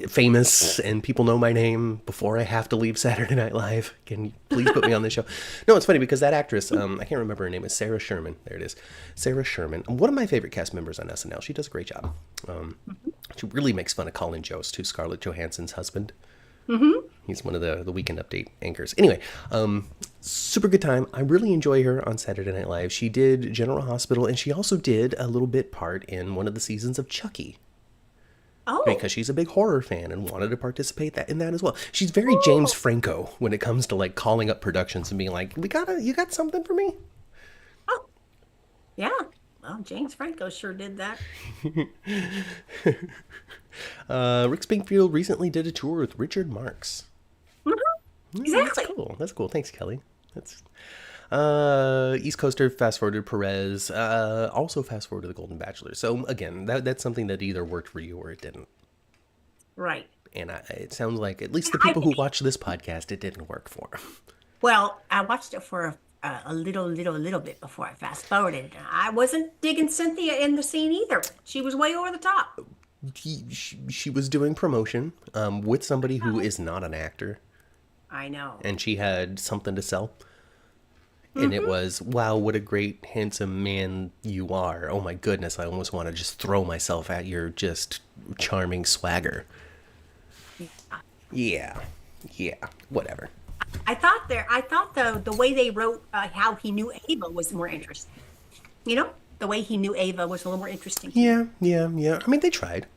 famous and people know my name before I have to leave Saturday Night Live? Can you please put me on this show?" No, it's funny because that actress, I can't remember her name, is Sarah Sherman. There it is, Sarah Sherman. One of my favorite cast members on SNL. She does a great job. She really makes fun of Colin Jost, who's Scarlett Johansson's husband. Hmm. He's one of the Weekend Update anchors. Anyway, super good time. I really enjoy her on Saturday Night Live. She did General Hospital, and she also did a little bit part in one of the seasons of Chucky Oh, because she's a big horror fan and wanted to participate in that as well. She's very James oh, Franco when it comes to like calling up productions and being like, you got something for me?" oh, yeah. Well, James Franco sure did that. Rick Springfield recently did a tour with Richard Marx. Hmm. That's Exactly. cool. That's cool. Thanks, Kelly. That's East Coaster, fast forward to Perez, also fast forward to the Golden Bachelor. So again, that's something that either worked for you or it didn't. Right. And it sounds like at least the I people who watch this podcast, it didn't work for. Well, I watched it for a little bit before I fast forwarded. I wasn't digging Cynthia in the scene either. She was way over the top. She was doing promotion with somebody who is not an actor, I know. and she had something to sell. And it Hmm. was, wow, what a great, handsome man you are. Oh my goodness, I almost want to just throw myself at your just charming swagger. Yeah, yeah, whatever. I thought the way they wrote how he knew Ava was more interesting. You know, the way he knew Ava was a little more interesting to me. Yeah, yeah, yeah. I mean, they tried.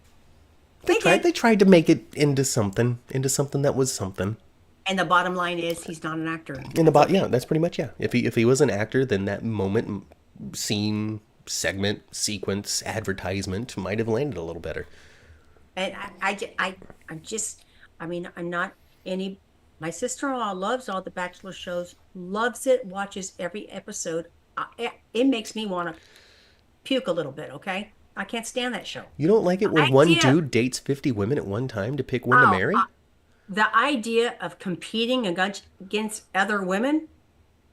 They They tried. did. They tried to make it into something that was something. And the bottom line is he's not an actor. In the That's yeah, okay. that's pretty much yeah. If he was an actor, then that moment, scene, segment, sequence, advertisement might have landed a little better. And I'm just, I mean, I'm not any, my sister-in-law loves all the Bachelor shows, loves it, watches every episode. It makes me want to puke a little bit, okay? I can't stand that show. You don't like it when one Idea, dude dates 50 women at one time to pick one to oh, marry? the idea of competing against other women,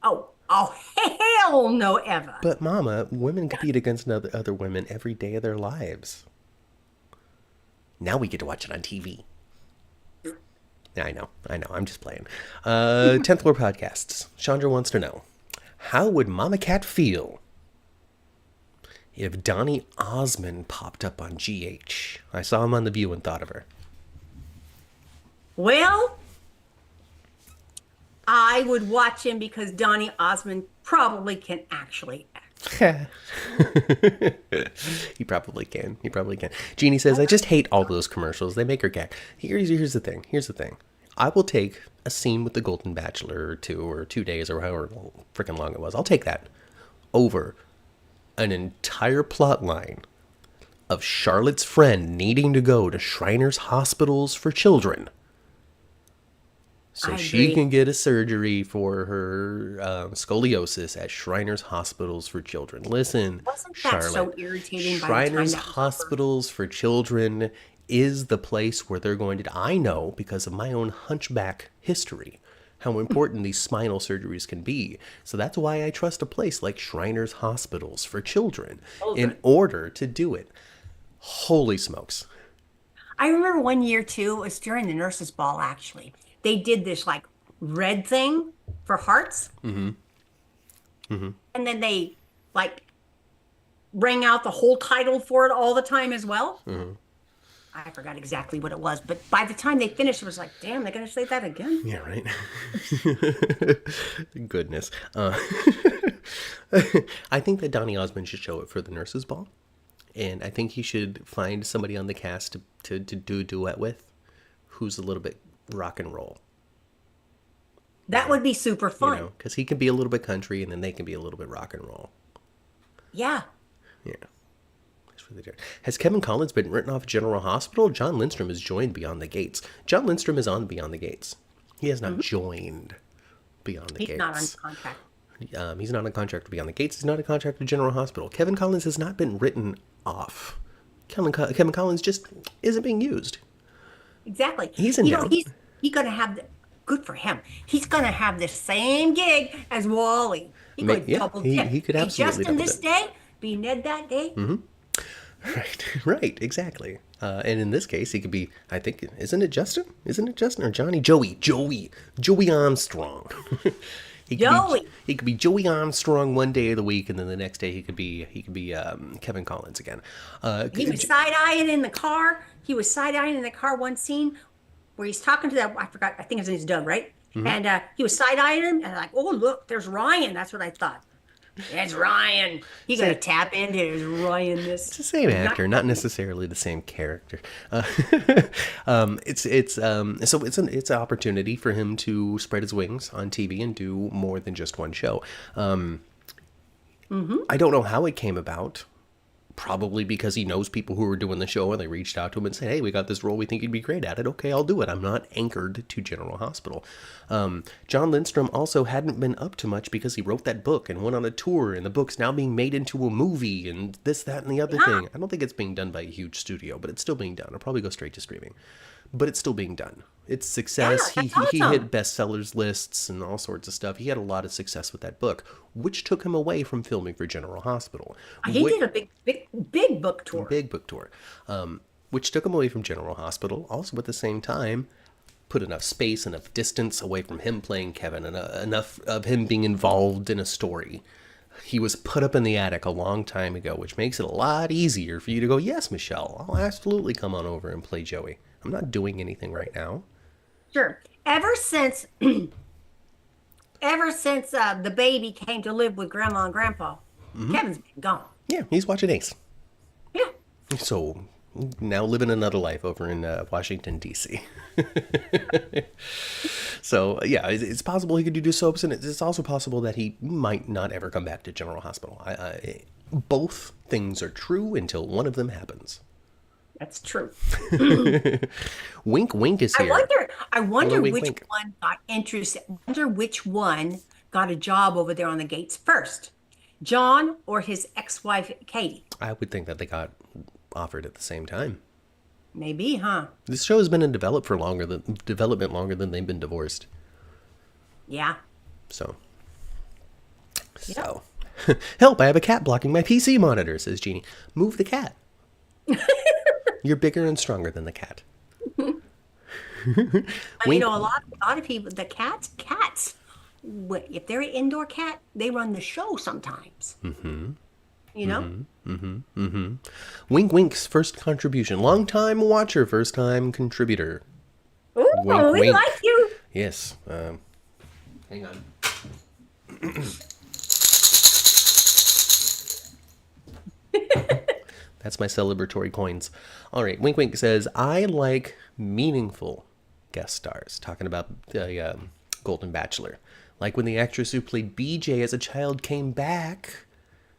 oh, hell no, ever. But mama, women compete against other women every day of their lives. Now we get to watch it on TV. I know. I'm just playing. 10th Floor Podcasts. Chandra wants to know, how would Mama Cat feel if Donny Osmond popped up on GH? I saw him on The View and thought of her. Well, I would watch him because Donny Osmond probably can actually act. He probably can. He probably can. Jeannie says, I just hate all those commercials. They make her gag. Here's the thing. Here's the thing. I will take a scene with the Golden Bachelor or 2 days or however freaking long it was. I'll take that over an entire plot line of Charlotte's friend needing to go to Shriners Hospitals for Children so I she agree. can get a surgery for her scoliosis at Shriners Hospitals for Children. Listen, Wasn't that Charlotte, so irritating by the time Shriners that was over? Hospitals for Children is the place where they're going to. I know because of my own hunchback history how important these spinal surgeries can be. So that's why I trust a place like Shriners Hospitals for Children in Children. order to do it. Holy smokes. I remember one year too, it was during the nurses' ball actually. They did this like red thing for hearts, and then they like rang out the whole title for it all the time as well. I forgot exactly what it was, but by the time they finished, it was like, damn, they're gonna say that again? Yeah, right. Goodness. I think that Donny Osmond should show it for the nurses' ball. And I think he should find somebody on the cast to do a duet with who's a little bit rock and roll. That would be super fun. Because he can be a little bit country and then they can be a little bit rock and roll. Yeah. Yeah. That's really good. Has Kevin Collins been written off General Hospital? John Lindstrom has joined Beyond the Gates. John Lindstrom is on Beyond the Gates. He has not joined Beyond the He's not on Gates. contract. He's not on contract to be on the gates. He's not a contract to General Hospital. Kevin Collins has not been written off. Kevin Collins just isn't being used. Exactly. He's in town. He's gonna have good for him. He's gonna have the same gig as Wally. He could double dip. He could Be absolutely Justin double this dip. day, be Ned that day. Right, exactly. And in this case, he could be, I think, isn't it Justin? Isn't it Justin or Johnny? Joey Armstrong. He could be Joey Armstrong one day of the week, and then the next day he could be Kevin Collins again. He was side-eyeing in the car. He was side-eyeing in the car one scene where he's talking to that, I forgot, I think his name's Doug, right? And he was side-eyeing him, and like, oh, look, there's Ryan. That's what I thought. It's Ryan. He gonna tap into his Ryan-ness. It's the same actor, not necessarily the same character. It's an opportunity for him to spread his wings on TV and do more than just one show. I don't know how it came about. Probably because he knows people who are doing the show, and they reached out to him and said, hey, we got this role, we think you'd be great at it. Okay, I'll do it. I'm not anchored to General Hospital. John Lindstrom also hadn't been up to much because he wrote that book and went on a tour, and the book's now being made into a movie and this, that, and the other thing. I don't think it's being done by a huge studio, but it's still being done. It'll probably go straight to streaming. But it's still being done. It's success. Yeah, He hit bestsellers lists and all sorts of stuff. He had a lot of success with that book, which took him away from filming for General Hospital. He did a big book tour. Big book tour. Which took him away from General Hospital. Also, at the same time, put enough space, enough distance away from him playing Kevin, and enough of him being involved in a story. He was put up in the attic a long time ago, which makes it a lot easier for you to go, yes, Michelle, I'll absolutely come on over and play Joey. I'm not doing anything right now. Sure. Ever since the baby came to live with Grandma and Grandpa, Kevin's been gone. Yeah, he's watching Ace. Yeah. So now living another life over in Washington, D.C. So, yeah, it's possible he could do soaps, and it's also possible that he might not ever come back to General Hospital. Both things are true until one of them happens. That's true. Wink Wink is here. I wonder Wink, which wink. one got interested. I wonder which one got a job over there on the gates first, John or his ex-wife Katie. I would think that they got offered at the same time. Maybe, huh? This show has been in development longer than they've been divorced. Yeah. So. Help, I have a cat blocking my PC monitor, says Jeannie. Move the cat. You're bigger and stronger than the cat. But, you know, a lot of people, the cats, if they're an indoor cat, they run the show sometimes. You know? Wink Wink's first contribution. Long time watcher, first time contributor. Ooh, Wink, we wink. like you. Yes. Hang on. That's my celebratory coins. All right. Wink Wink says, I like meaningful guest stars. Talking about the Golden Bachelor. Like when the actress who played BJ as a child came back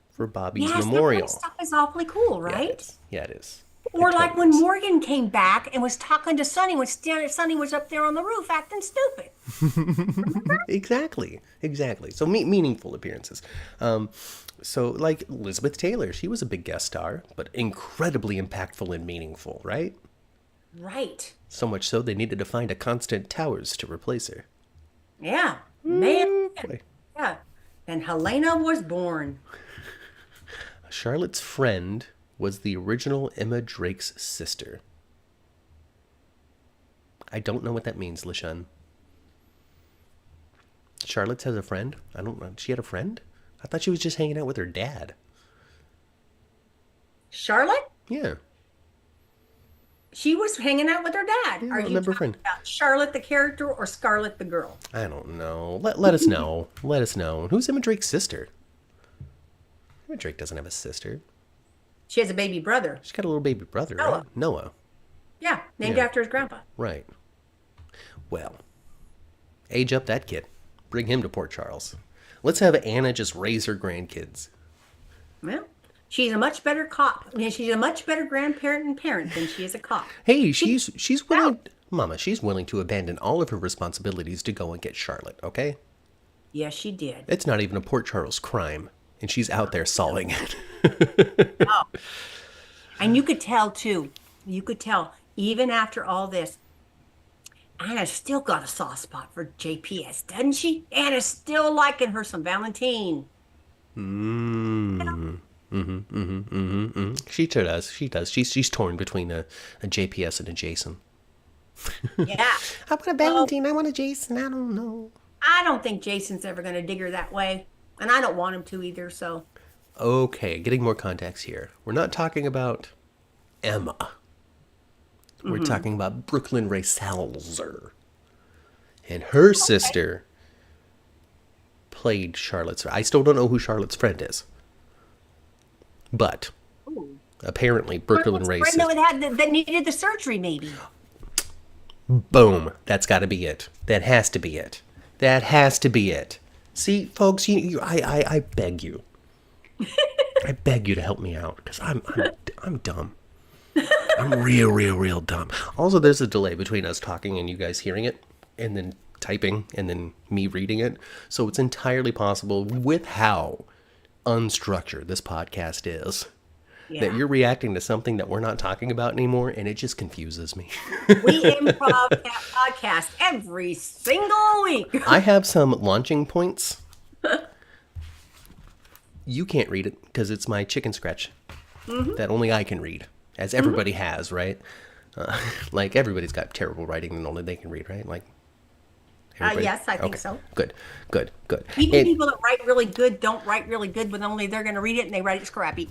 for Bobby's memorial. That stuff is awfully cool, right? Yeah, it is. Or like when Morgan came back and was talking to Sonny when Sonny was up there on the roof acting stupid. Exactly. So meaningful appearances. So like Elizabeth Taylor, she was a big guest star, but incredibly impactful and meaningful, right? Right. So much so they needed to find a Constant Towers to replace her. Yeah. Man. Boy. Yeah. And Helena was born. Charlotte's friend was the original Emma Drake's sister. I don't know what that means, LaShawn. Charlotte has a friend? I don't know. She had a friend? I thought she was just hanging out with her dad. Charlotte? Yeah. She was hanging out with her dad. Yeah, Are I you remember talking friend. about Charlotte the character or Scarlett the girl? I don't know. Let us know. Let us know. Who's Emma Drake's sister? Emma Drake doesn't have a sister. She has a baby brother. She's got a little baby brother, Noah. right? Noah. Yeah, named Yeah. after his grandpa. Right. Well, age up that kid. Bring him to Port Charles. Let's have Anna just raise her grandkids. Well, she's a much better cop. I mean, she's a much better grandparent and parent than she is a cop. Hey, she's willing, Mama, she's willing to abandon all of her responsibilities to go and get Charlotte, okay? Yes, she did. It's not even a Port Charles crime, and she's out there solving it. Oh, and you could tell too. You could tell even after all this, Anna's still got a soft spot for JPS, doesn't she? Anna's still liking her some Valentine. Mm. She does. She does. She's torn between a JPS and a Jason. Yeah. I want a Well, Valentine. I want a Jason. I don't know. I don't think Jason's ever going to dig her that way. And I don't want him to either. So, Okay, getting more context here. We're not talking about Emma. We're talking about Brooklyn Ray Salzer. And her sister played Charlotte's. I still don't know who Charlotte's friend is. But ooh. apparently Brooklyn Ray's sister. Brenda had that needed the surgery, maybe. Boom. That's got to be it. That has to be it. That has to be it. See, folks, I beg you. I beg you to help me out because I'm dumb. I'm real dumb. Also, there's a delay between us talking and you guys hearing it, and then typing, and then me reading it. So it's entirely possible, with how unstructured this podcast is, Yeah. that you're reacting to something that we're not talking about anymore, and it just confuses me. We improv that podcast every single week. I have some launching points. You can't read it because it's my chicken scratch that only I can read, as everybody has, right? Like everybody's got terrible writing and only they can read, right? Like everybody? Yes, I think Okay. so. Good. Even And- people that write really good don't write really good when only they're going to read it and they write it scrappy.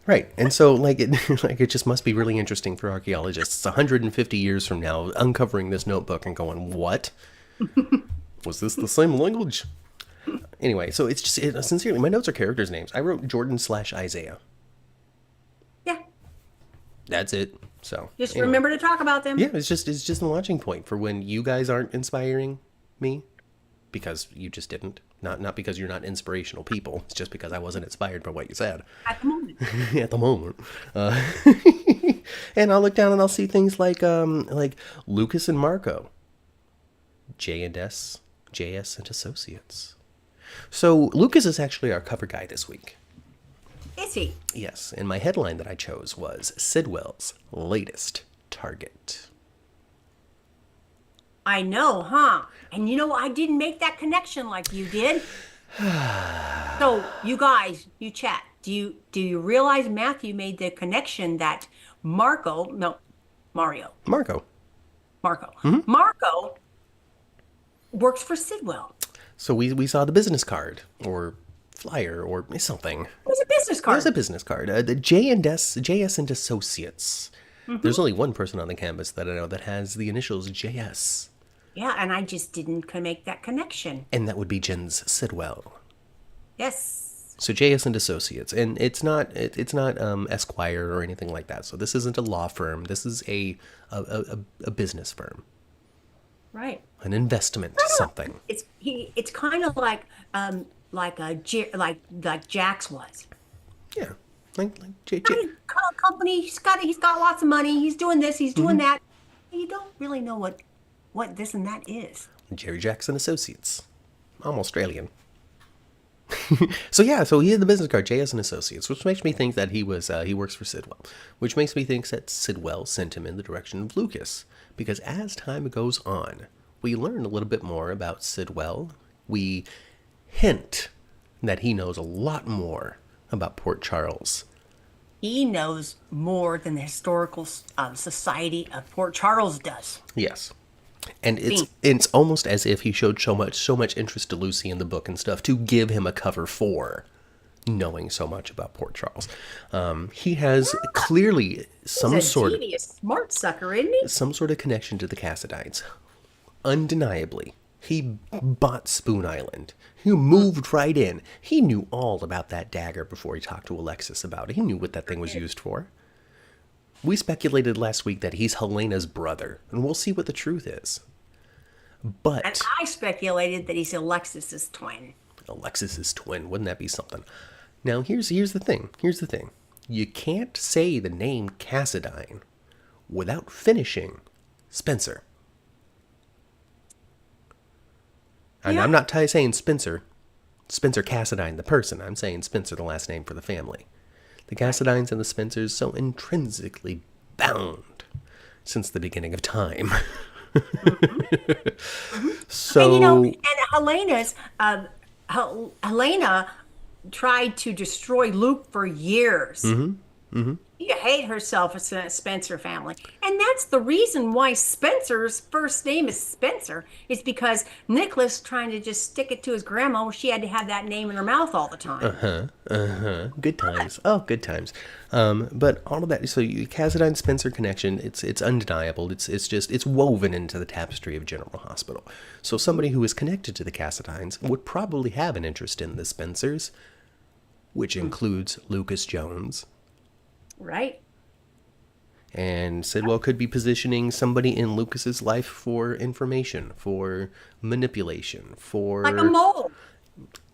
Right, and so like it just must be really interesting for archaeologists 150 years from now, uncovering this notebook and going, "What was this? The same language?" Anyway, so it's just sincerely, my notes are characters' names. I wrote Jordan/Isiah. Yeah. That's it. So Just anyway. remember to talk about them. Yeah, it's just a launching point for when you guys aren't inspiring me, because you just didn't. Not because you're not inspirational people. It's just because I wasn't inspired by what you said At the moment. at the moment. And I'll look down and I'll see things like Lucas and Marco, JS and Associates. So Lucas is actually our cover guy this week. Is he? Yes, and my headline that I chose was Sidwell's latest target. I know, huh? And you know, I didn't make that connection like you did. So, you guys, you chat. Do you realize Matthew made the connection that Mario, Marco. Marco works for Sidwell. So we saw the business card or flyer or something. It was a business It card. was a business card. The JS and Associates. There's only one person on the campus that I know that has the initials JS. Yeah, and I just didn't make that connection. And that would be Jen's Sidwell. Yes. So JS and Associates, and it's not Esquire or anything like that. So this isn't a law firm. This is a business firm, Right. an investment, something. It's kind of like like Jax was. Yeah, like Company. He's got lots of money. He's doing this. He's doing that. You don't really know what this and that is. Jerry Jackson Associates. I'm Australian. So he had the business card, JS and Associates, which makes me think that he works for Sidwell, which makes me think that Sidwell sent him in the direction of Lucas, because as time goes on, we learn a little bit more about Sidwell. We hint that he knows a lot more about Port Charles. He knows more than the Historical Society of Port Charles does. Yes. And it's almost as if he showed so much interest to Lucy in the book and stuff to give him a cover for knowing so much about Port Charles. He has clearly some He's a sort devious, smart sucker, isn't he? of connection to the Cassadites. Undeniably, he bought Spoon Island. He moved right in. He knew all about that dagger before he talked to Alexis about it. He knew what that thing was used for. We speculated last week that he's Helena's brother, and we'll see what the truth is. But And I speculated that he's Alexis's twin. Alexis's twin, wouldn't that be something? Now, here's the thing. You can't say the name Cassadine without finishing Spencer. And Yeah. I'm not saying Spencer Cassadine, the person. I'm saying Spencer, the last name for the family. The Right. Cassadines and the Spencers so intrinsically bound since the beginning of time. Hmm. Hmm. And So, and Helena tried to destroy Luke for years. You hate herself as a Spencer family. And that's the reason why Spencer's first name is Spencer, is because Nicholas trying to just stick it to his grandma, she had to have that name in her mouth all the time. good times. Oh, good times. But all of that, so you Cassadine Spencer connection, it's undeniable. It's woven into the tapestry of General Hospital. So somebody who is connected to the Cassadines would probably have an interest in the Spencers, which includes Lucas Jones. Right? And Sidwell could be positioning somebody in Lucas's life for information, for manipulation, Like a for mole.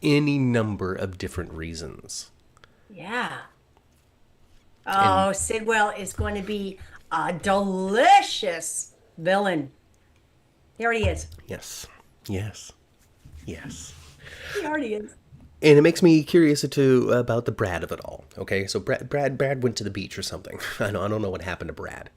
any number of different reasons. Yeah. And Oh, Sidwell is going to be a delicious villain. He already is. yes, yes, yes. He already is. And it makes me curious to about the Brad of it all. Okay, so Brad went to the beach or something. I don't know what happened to Brad.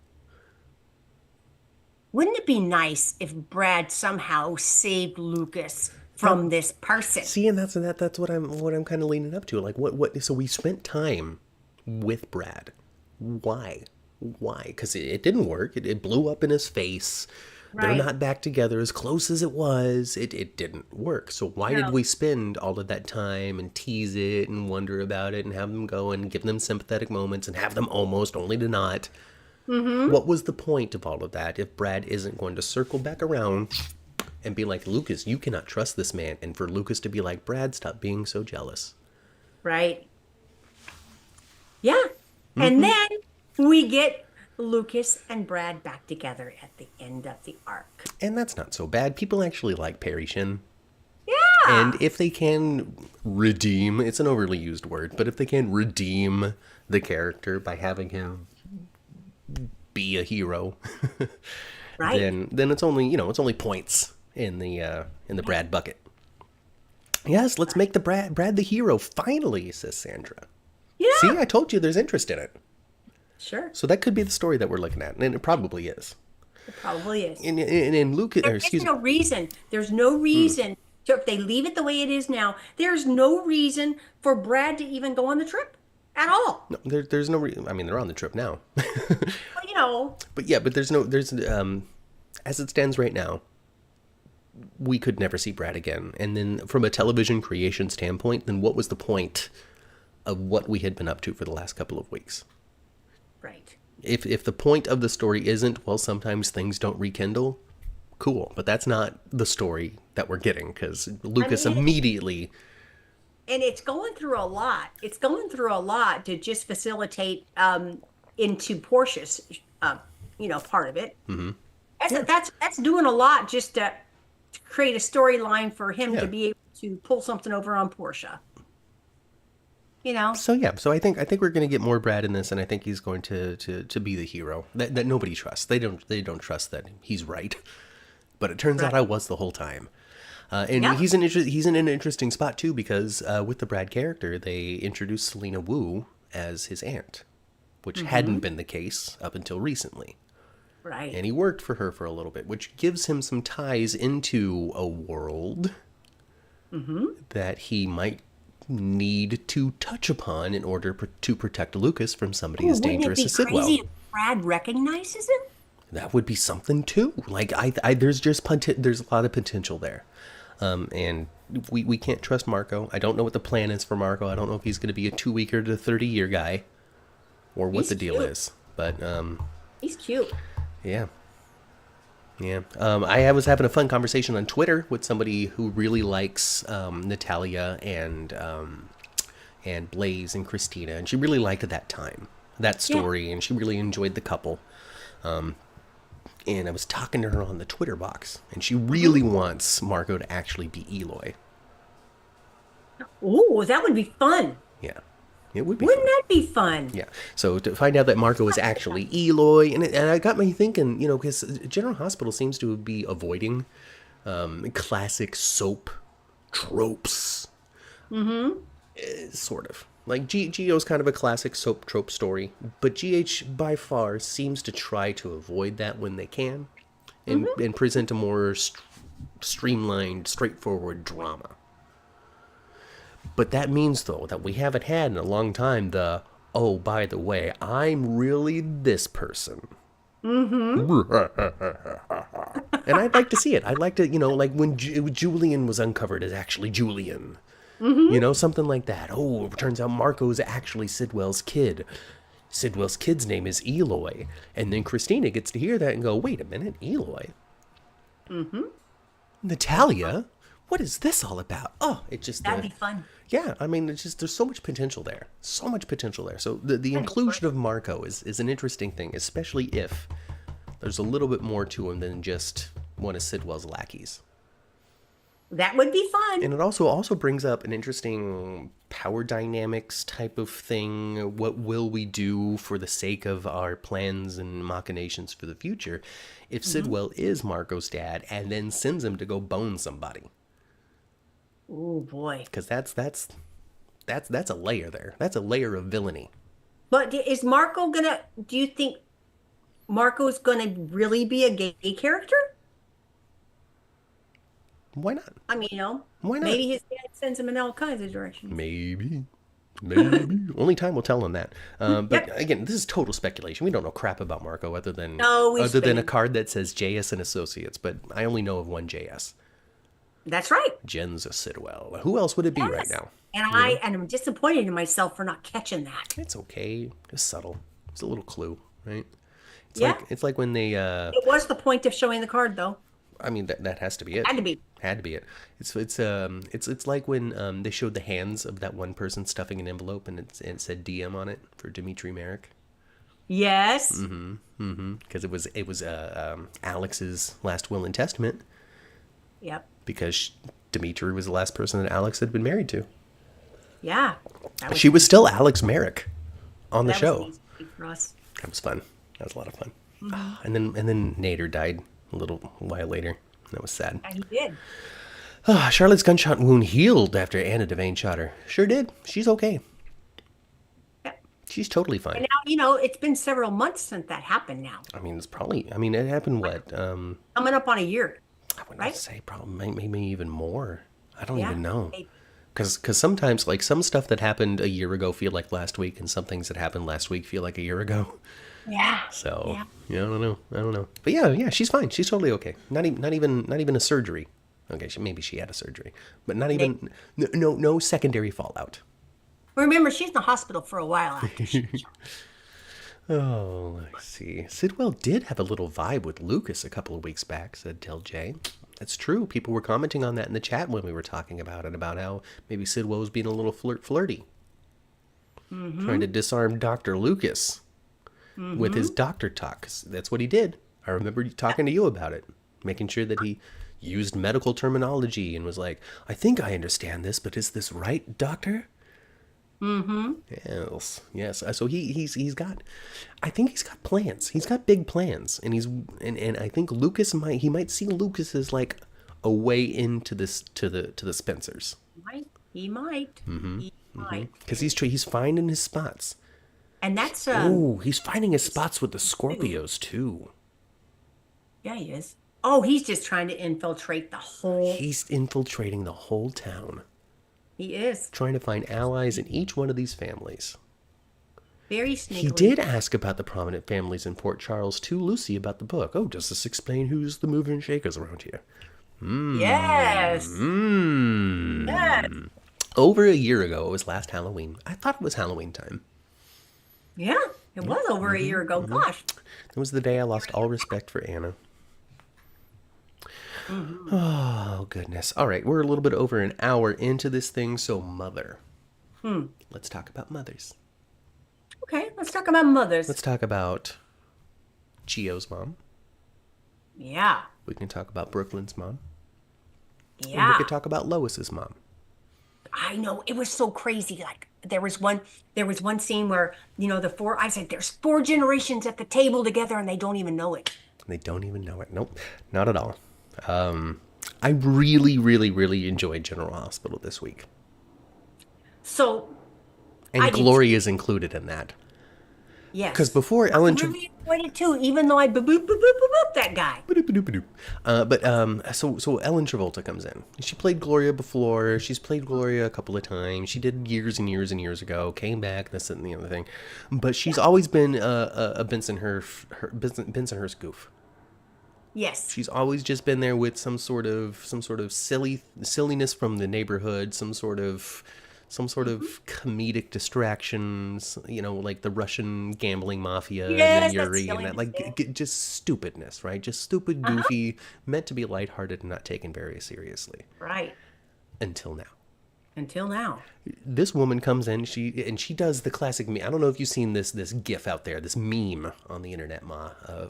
Wouldn't it be nice if Brad somehow saved Lucas That, from this person? see, and that's what I'm kind of leaning up to. Like what? So we spent time with Brad. Why? Why? Because it didn't work. It blew up in his face. They're Right. not back together as close as it was. It didn't work. So why did No. we spend all of that time and tease it and wonder about it and have them go and give them sympathetic moments and have them almost only to not? Mm-hmm. What was the point of all of that if Brad isn't going to circle back around and be like, Lucas, you cannot trust this man? And for Lucas to be like, Brad, stop being so jealous. Right. Yeah. And then we get Lucas and Brad back together at the end of the arc. And that's not so bad. People actually like Perry Shin. Yeah. And if they can redeem, it's an overly used word, but if they can redeem the character by having him be a hero, Right. then it's only, it's only points in the Brad bucket. Yes, let's make the Brad the hero finally, says Sandra. See, Yeah. I told you there's interest in it. Sure. So that could be the story that we're looking at, and it probably is. It probably is. In Lucas, or There is excuse me, no reason. There's no reason to, if they leave it the way it is now, there's no reason for Brad to even go on the trip at all. no, there's no reason. I mean, they're on the trip now, Well, but yeah, but there's as it stands right now, we could never see Brad again. And then from a television creation standpoint, then what was the point of what we had been up to for the last couple of weeks? right. If the point of the story isn't, well, sometimes things don't rekindle, cool. But that's not the story that we're getting, because Lucas mean, immediately, And it's going through a lot. It's going through a lot to just facilitate into Portia's part of it. Mm-hmm. That's doing a lot just to create a storyline for him Yeah. to be able to pull something over on Portia. You know? so yeah, so I think we're going to get more Brad in this, and I think he's going to be the hero that nobody trusts. They don't trust that he's right, but it turns out Right. I was the whole time. And Yeah. he's in an interesting spot too, because with the Brad character, they introduced Selena Wu as his aunt, which hadn't been the case up until recently. Right. And he worked for her for a little bit, which gives him some ties into a world that he might need to touch upon in order to protect Lucas from somebody as Wouldn't it dangerous be as Sidwell. crazy if Brad recognizes him? That would be something too. Like there's just there's a lot of potential there, and we can't trust Marco. I don't know what the plan is for Marco. I don't know if he's going to be a 2-weeker to 30-year guy, or what He's the deal cute. is. But He's cute. yeah. Yeah. I was having a fun conversation on Twitter with somebody who really likes Natalia and Blaze and Kristina, and she really liked that time, that story, and she really enjoyed the couple. And I was talking to her on the Twitter box, and she really wants Marco to actually be Eloy. Oh, that would be fun. Yeah. It would be Wouldn't fun. that be fun? Yeah. So to find out that Marco is actually Eloy, and I got me thinking, because General Hospital seems to be avoiding classic soap tropes, Mm-hmm. sort of. Like Geo's kind of a classic soap trope story, but GH by far seems to try to avoid that when they can, Mm-hmm. and present a more streamlined, straightforward drama. But that means, though, that we haven't had in a long time the, oh, by the way, I'm really this person. Mm-hmm. And I'd like to see it. I'd like to, like when Julian was uncovered as actually Julian. Mm-hmm. Something like that. Oh, it turns out Marco's actually Sidwell's kid. Sidwell's kid's name is Eloy. And then Kristina gets to hear that and go, wait a minute, Eloy? Mm-hmm. Natalia? What is this all about? Oh, it just, That'd be fun. yeah, I mean, it's just, there's so much potential there. So much potential there. So the inclusion of Marco is an interesting thing, especially if there's a little bit more to him than just one of Sidwell's lackeys. That would be fun. And it also brings up an interesting power dynamics type of thing. What will we do for the sake of our plans and machinations for the future if Mm-hmm. Sidwell is Marco's dad and then sends him to go bone somebody? Oh boy. Because that's a layer there. That's a layer of villainy. But is Marco gonna, do you think Marco's gonna really be a gay character? Why not? I mean, Why not? maybe his dad sends him in all kinds of directions. Maybe. Maybe. Only time will tell on that. But Yep. again, this is total speculation. We don't know crap about Marco No, we other than a spin. card that says JS and Associates, but I only know of one JS. That's right. Jen's a Sidwell. Who else would it be right Yes. now? And I'm disappointed in myself for not catching that. It's okay. Just subtle. It's a little clue, right? Yeah. It's like when they It was the point of showing the card, though. I mean that has to be it. Had to be. Had to be it. It's like when they showed the hands of that one person stuffing an envelope and it said DM on it for Dimitri Merrick. Yes. Because it was Alex's last will and testament Yep. because Dimitri was the last person that Alex had been married to. Yeah. That She was still Alex Merrick on the that show. was easy for us. That was fun. That was a lot of fun. And then Nader died a little while later. That was sad. And he did. Charlotte's gunshot wound healed after Anna Devane shot her. Sure did. She's okay. Yep. She's totally And fine. now, it's been several months since that happened now. I mean, it happened what? Coming up on a year. I would Right? say probably maybe even more. I don't Yeah. even know. Maybe. Because sometimes, like, some stuff that happened a year ago feel like last week, and some things that happened last week feel like a year ago. Yeah. So, Yeah. yeah, I don't know. But yeah, she's fine. She's totally okay. Not even a surgery. Okay, maybe she had a surgery, but not even no secondary fallout. Remember, she's in the hospital for a while after she. Oh, let's see. Sidwell did have a little vibe with Lucas a couple of weeks back, said Del J. That's true. People were commenting on that in the chat when we were talking about it, about how maybe Sidwell was being a little flirty. Trying to disarm Dr. Lucas with his doctor talk. 'Cause that's what he did. I remember talking to you about it, making sure that he used medical terminology and was like, I think I understand this, but is this right, doctor? Mm-hmm. Yes. So he's got, I think he's got plans. He's got big plans, and and I think Lucas might see Lucas as like a way into this to the Spencers. He might. He might. Because he's finding his spots. And that's Oh, he's finding his spots with the Scorpios too. yeah, he is. Oh, he's just trying to infiltrate the whole. He's infiltrating the whole town, He is trying to find allies in each one of these families. very sneaky. He did ask about the prominent families in Port Charles to Lucy about the book. Oh, does this explain who's the mover and shakers around here? Yes. Yes. Over a year ago, it was last Halloween. I thought it was Halloween time. Yeah, it was over a year ago. Gosh. It was the day I lost all respect for Anna. Oh, goodness. All right, we're a little bit over an hour into this thing, so mother. Let's talk about mothers. Okay, let's talk about mothers. Let's talk about Gio's mom. Yeah. We can talk about Brooklyn's mom. And we Yeah. could talk about Lois's mom. I know it was so crazy. Like there was one scene where, I said there's 4 generations at the table together and they don't even know it. They don't even know it. Nope, not at all. I really, really, really enjoyed General Hospital this week. So I And did too. Gloria is included in that. Because Yes. before I Ellen really enjoyed it too, even though I boop boop boop boop boop boop that guy. so Ellen Travolta comes in. She played Gloria before. She's played Gloria a couple of times. She did years and years and years ago. Came back, this and the other thing. But she's Yeah. always been a Bensonhurst goof. Yes. She's always just been there with some sort of silliness from the neighborhood, some sort of comedic distractions, like the Russian gambling mafia and then Yes, that's Yuri and that, silliness like there. just stupidness, right? Just stupid, Uh-huh. goofy, meant to be lighthearted and not taken very seriously Right. until now. Until now. This woman comes in, she does the classic meme. I don't know if you've seen this gif out there, this meme on the internet,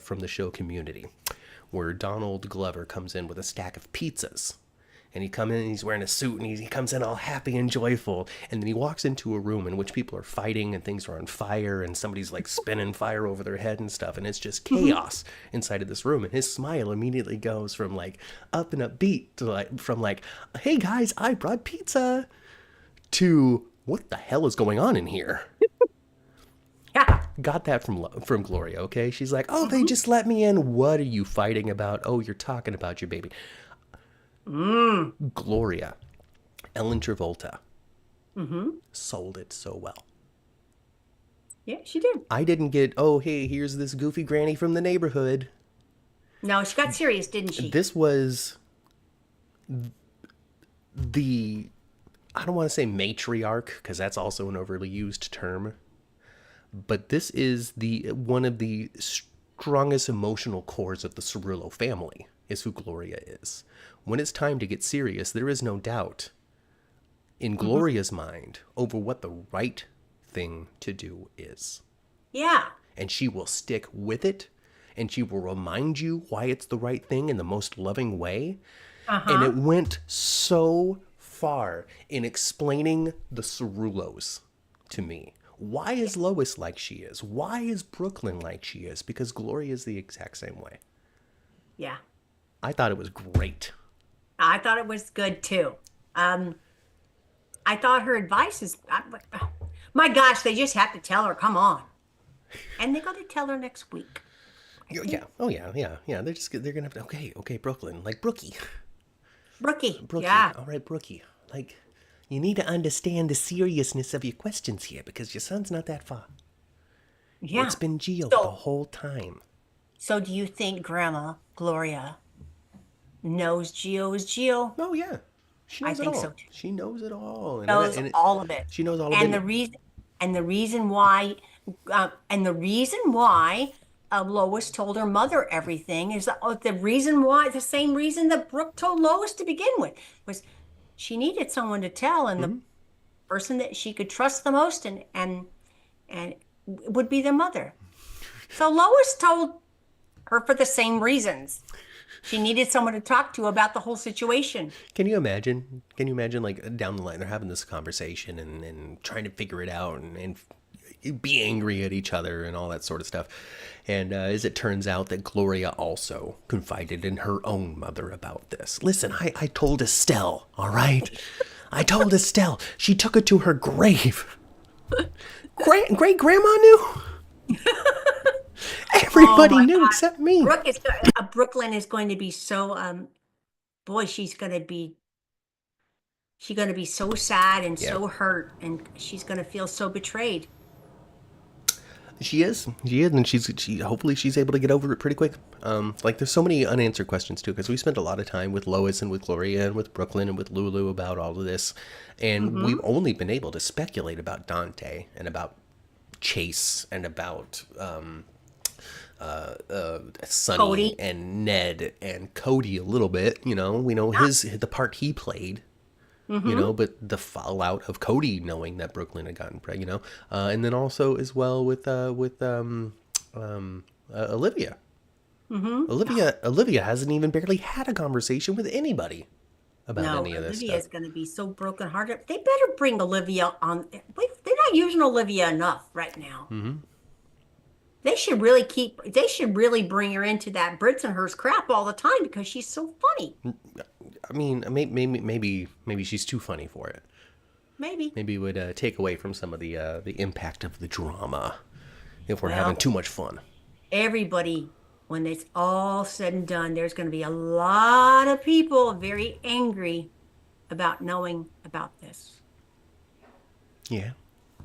from the show Community, where Donald Glover comes in with a stack of pizzas. And he comes in and he's wearing a suit and he comes in all happy and joyful. And then he walks into a room in which people are fighting and things are on fire and somebody's like spinning fire over their head and stuff. And it's just Hmm. chaos inside of this room. And his smile immediately goes from like up and upbeat to like, hey guys, I brought pizza, to what the hell is going on in here? Yeah. Got that from Gloria, okay? She's like, oh, they Hmm. just let me in. What are you fighting about? Oh, you're talking about your baby. Mm. Gloria, Ellen Travolta, Hmm. sold it so well. Yeah, she did. I didn't get, oh, hey, here's this goofy granny from the neighborhood. No, she got serious, didn't she? This was the, I don't want to say matriarch, because that's also an overly used term, but this is the one of the strongest emotional cores of the Cerullo family, is who Gloria is. When it's time to get serious, there is no doubt in Hmm. Gloria's mind over what the right thing to do is. Yeah. And she will stick with it, and she will remind you why it's the right thing in the most loving way. And Uh-huh. it went so far in explaining the Cerullos to me. Why is Lois like she is? Why is Brooklyn like she is? Because Gloria is the exact same way. Yeah. I thought it was great. I thought it was good too. Um, I thought her advice is, my gosh, they just have to tell her, come on. And they're going to tell her next week. I Yeah. think. Oh yeah. Yeah. Yeah. They're gonna have to. Okay. Okay. Brooklyn. Like Brookie. Brookie. Brookie. Yeah. All right. Brookie. Like, you need to understand the seriousness of your questions here because your son's not that far. Yeah. It's been Geo the So, whole time. so do you think Grandma Gloria knows Geo is Geo? Oh yeah. She I knows it think so all. too. She knows it all, Knows all of it. she knows all of And it. the reason and the reason why and the reason why Lois told her mother everything is the reason why the same reason that Brooke told Lois to begin with was she needed someone to tell, and the Mhm. person that she could trust the most and would be their mother. So Lois told her for the same reasons. She needed someone to talk to about the whole situation. Can you imagine? Can you imagine, like, down the line, they're having this conversation and trying to figure it out and be angry at each other and all that sort of stuff. And as it turns out, that Gloria also confided in her own mother about this. Listen, I told Estelle, all right? I told Estelle. She took it to her grave. Great grandma knew. Oh Everybody my knew God. except me. Brooklyn is going to be so boy, she's going to be so sad and Yeah. so hurt, and she's going to feel so betrayed. She is. She is, and she hopefully she's able to get over it pretty quick. Like there's so many unanswered questions too, because we spent a lot of time with Lois and with Gloria and with Brooklyn and with Lulu about all of this, and Hmm. we've only been able to speculate about Dante and about Chase and about Sonny Cody. and Ned and Cody a little bit. We know Yeah. the part he played. Hmm. But the fallout of Cody knowing that Brooklyn had gotten pregnant, and then also as well with Olivia. Hmm. Olivia hasn't even barely had a conversation with anybody about No, any of this Olivia stuff. is going to be so brokenhearted. They better bring Olivia on. They're not using Olivia enough right now. Hmm. They should really bring her into that Britzenhurst crap all the time because she's so funny. I mean, maybe she's too funny for it. Maybe. Maybe it would take away from some of the impact of the drama if we're having Well, too much fun. everybody, when it's all said and done, there's going to be a lot of people very angry about knowing about this. Yeah,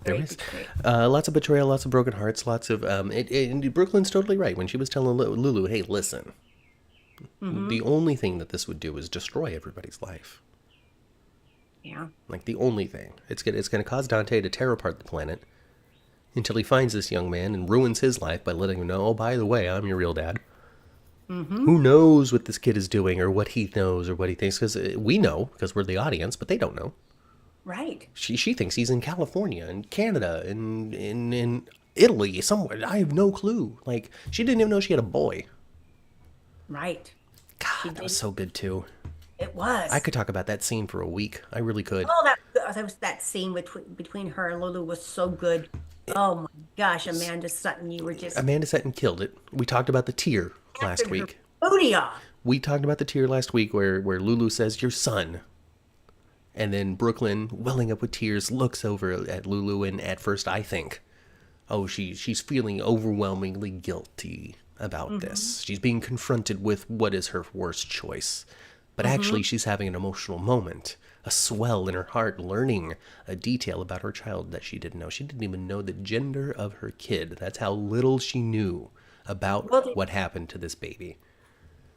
there Very is. betrayed. Lots of betrayal, lots of broken hearts, lots of. And Brooklyn's totally right when she was telling Lulu, hey, listen, Mm-hmm. the only thing that this would do is destroy everybody's life. Yeah. Like, the only thing. It's gonna cause Dante to tear apart the planet until he finds this young man and ruins his life by letting him know, oh, by the way, I'm your real dad. Mm-hmm. Who knows what this kid is doing or what he knows or what he thinks? Because we know, because we're the audience, but they don't know. Right. She thinks he's in California and Canada and in Italy somewhere. I have no clue. Like, she didn't even know she had a boy. Right. She God, that did. was so good too. It was. I could talk about that scene for a week. I really could. Oh, that scene between her and Lulu was so good. Oh my gosh, Amanda Sutton, you were just Amanda Setton killed it. We talked about the tear last acting her week. booty off. We talked about the tear last week where Lulu says, your son. And then Brooklyn, welling up with tears, looks over at Lulu, and at first I think, oh, she's feeling overwhelmingly guilty about this. She's being confronted with what is her worst choice. But actually, she's having an emotional moment, a swell in her heart, learning a detail about her child that she didn't know. She didn't even know the gender of her kid. That's how little she knew Well, about what happened to this baby.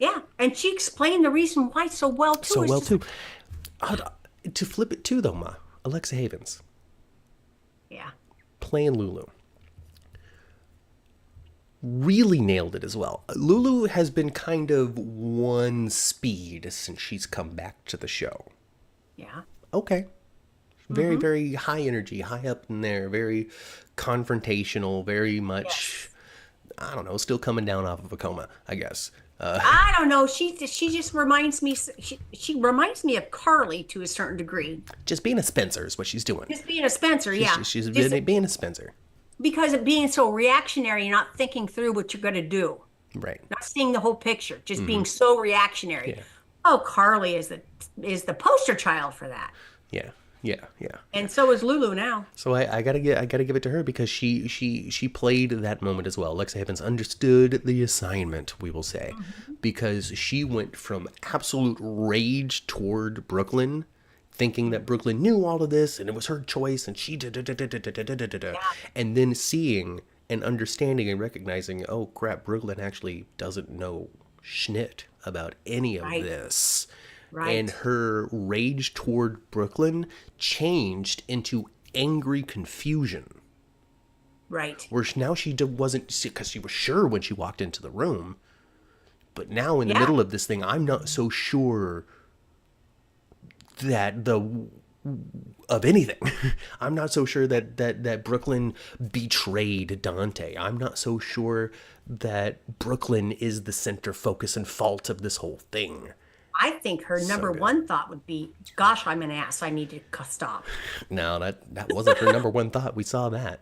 yeah, and she explained the reason why so well too. So It's well, just- too. To flip it too, though, Ma, Alexa Havens, Yeah. playing Lulu, really nailed it as well. Lulu has been kind of one speed since she's come back to the show. Yeah. Okay. Very, very high energy, high up in there, very confrontational, very much, I don't know, still coming down off of a coma, I guess. I don't know. She just reminds me. She reminds me of Carly to a certain degree. Just being a Spencer is what she's doing. Just being a Spencer, yeah. She's Just being a Spencer. because of being so reactionary, and not thinking through what you're going to do, Right. not seeing the whole picture, just being so reactionary. Yeah. Oh, Carly is the poster child for that, Yeah. Yeah. Yeah. and so is Lulu now. So I gotta give it to her because she played that moment as well. Alexa Havens understood the assignment, we will say, because she went from absolute rage toward Brooklyn, thinking that Brooklyn knew all of this and it was her choice and she and then seeing and understanding and recognizing, oh crap, Brooklyn actually doesn't know schnit about any of Right. this. Right. And her rage toward Brooklyn changed into angry confusion. Right. Where now she wasn't, because she was sure when she walked into the room. But now in the Yeah. middle of this thing, I'm not so sure that of anything. I'm not so sure that Brooklyn betrayed Dante. I'm not so sure that Brooklyn is the center focus and fault of this whole thing. I think her number good. one thought would be, "Gosh, I'm an ass. I need to stop." No, that wasn't her number one thought. We saw that.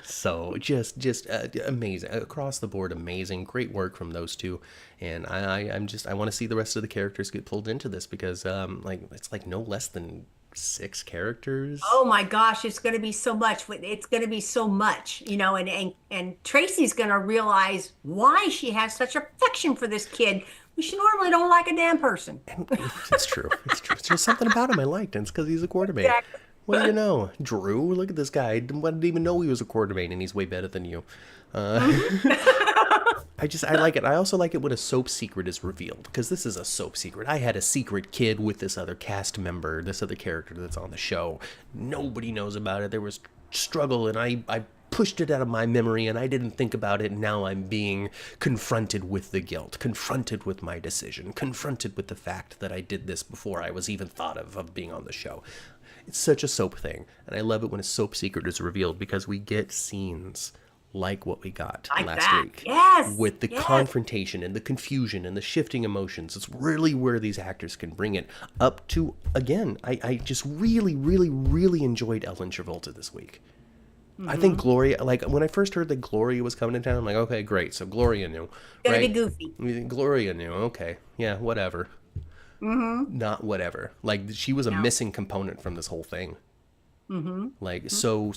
So just amazing across the board, amazing, great work from those two, and I want to see the rest of the characters get pulled into this because it's like no less than 6 characters. Oh my gosh, it's going to be so much. It's going to be so much, and Tracy's going to realize why she has such affection for this kid, who she normally don't like a damn person. It's true. It's true. There's something about him I liked, and it's because he's a quarterback. Exactly. What do you know? Drew, look at this guy. I didn't even know he was a quarterback, and he's way better than you. I like it. I also like it when a soap secret is revealed, because this is a soap secret. I had a secret kid with this other cast member, this other character that's on the show. Nobody knows about it. There was struggle, and I pushed it out of my memory, and I didn't think about it, and now I'm being confronted with the guilt, confronted with my decision, confronted with the fact that I did this before I was even thought of being on the show. It's such a soap thing, and I love it when a soap secret is revealed, because we get scenes like what we got Like last that. week. Yes, With the yes. confrontation and the confusion and the shifting emotions. It's really where these actors can bring it up to, again, I just really, really, really enjoyed Ellen Travolta this week. I think Gloria, like when I first heard that Gloria was coming to town, I'm like, okay, great. So Gloria knew. Gonna right? be goofy. Gloria knew. Okay. Yeah, whatever. not whatever. Like she was a No. missing component from this whole thing. Like so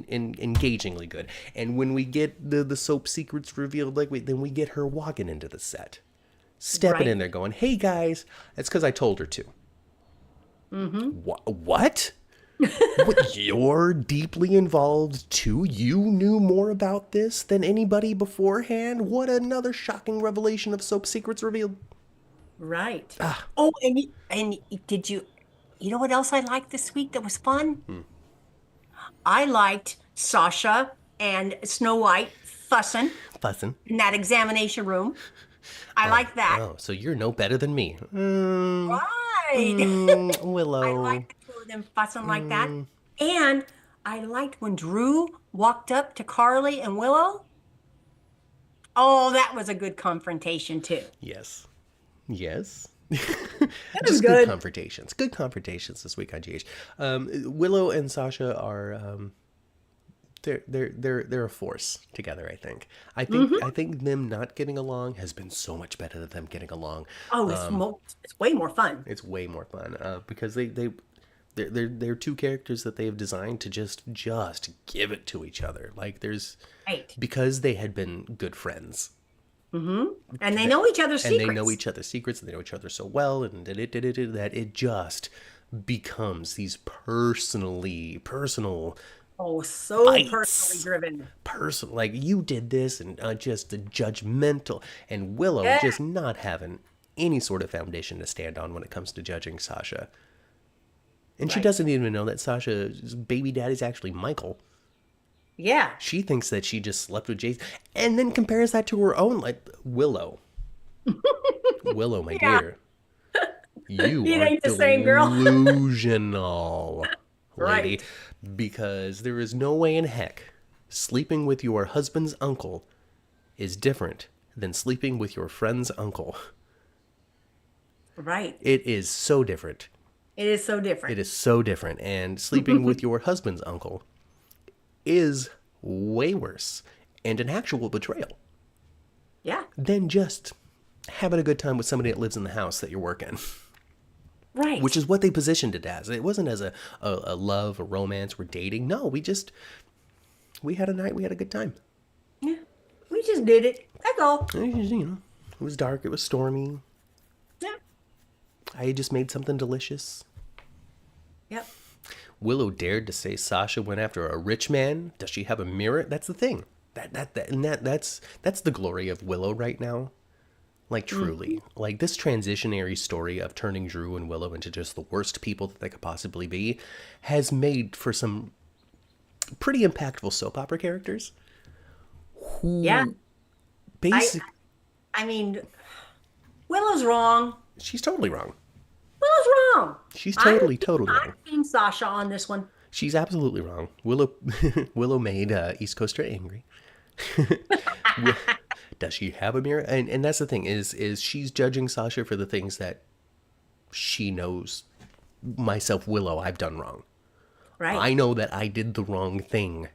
engagingly good. And when we get the soap secrets revealed, like then we get her walking into the set, stepping in Right. there, going, "Hey guys, it's because I told her to." What? What? You're deeply involved too? You knew more about this than anybody beforehand? What another shocking revelation of soap secrets revealed. Right. Oh, and did you know what else I liked this week that was fun? I liked Sasha and Snow White fussing Fussing. in that examination room. I like that. Oh, so you're no better than me. Right. I Willow. liked the two of them fussing like that. And I liked when Drew walked up to Carly and Willow. Oh, that was a good confrontation too. Yes. Yes. That was Just good good. confrontations. Good confrontations this week on GH. Willow and Sasha are they're a force together. I think them not getting along has been so much better than them getting along. Oh, it's way more fun. It's way more fun because they're two characters that they have designed to just give it to each other. Like there's Right. because they had been good friends. And they know each other's And secrets. they know each other's secrets, and they know each other so well, and that it just becomes these personal, Oh, so fights. personally driven. Like you did this, and just the judgmental, and Willow Yeah. just not having any sort of foundation to stand on when it comes to judging Sasha. And she Right. doesn't even know that Sasha's baby daddy's actually Michael. Yeah. She thinks that she just slept with Jason, and then compares that to her own, like Willow. Willow, my Yeah. dear, you It are ain't the same, girl. delusional, lady. Right. Because there is no way in heck sleeping with your husband's uncle is different than sleeping with your friend's uncle. Right. It is so different. It is so different. It is so different. And sleeping with your husband's uncle is way worse and an actual betrayal Yeah. than just having a good time with somebody that lives in the house that you're working. Right. Which is what they positioned it as. It wasn't as a love, a romance, we're dating. No, we had a night, we had a good time. Yeah. We just did it. That's all. It was dark, it was stormy. Yeah. I had just made something delicious. Yep. Willow dared to say Sasha went after a rich man. Does she have a mirror? That's the thing. That's the glory of Willow right now. Like truly, like this transitionary story of turning Drew and Willow into just the worst people that they could possibly be, has made for some pretty impactful soap opera characters. Who Yeah. basic, I mean, Willow's wrong. she's totally wrong. Willow's wrong. She's totally I'm wrong. Team Sasha on this one. She's absolutely wrong. Willow made East Coaster angry. Does she have a mirror? And that's the thing is she's judging Sasha for the things that she knows. Myself, Willow, I've done wrong. Right. I know that I did the wrong thing.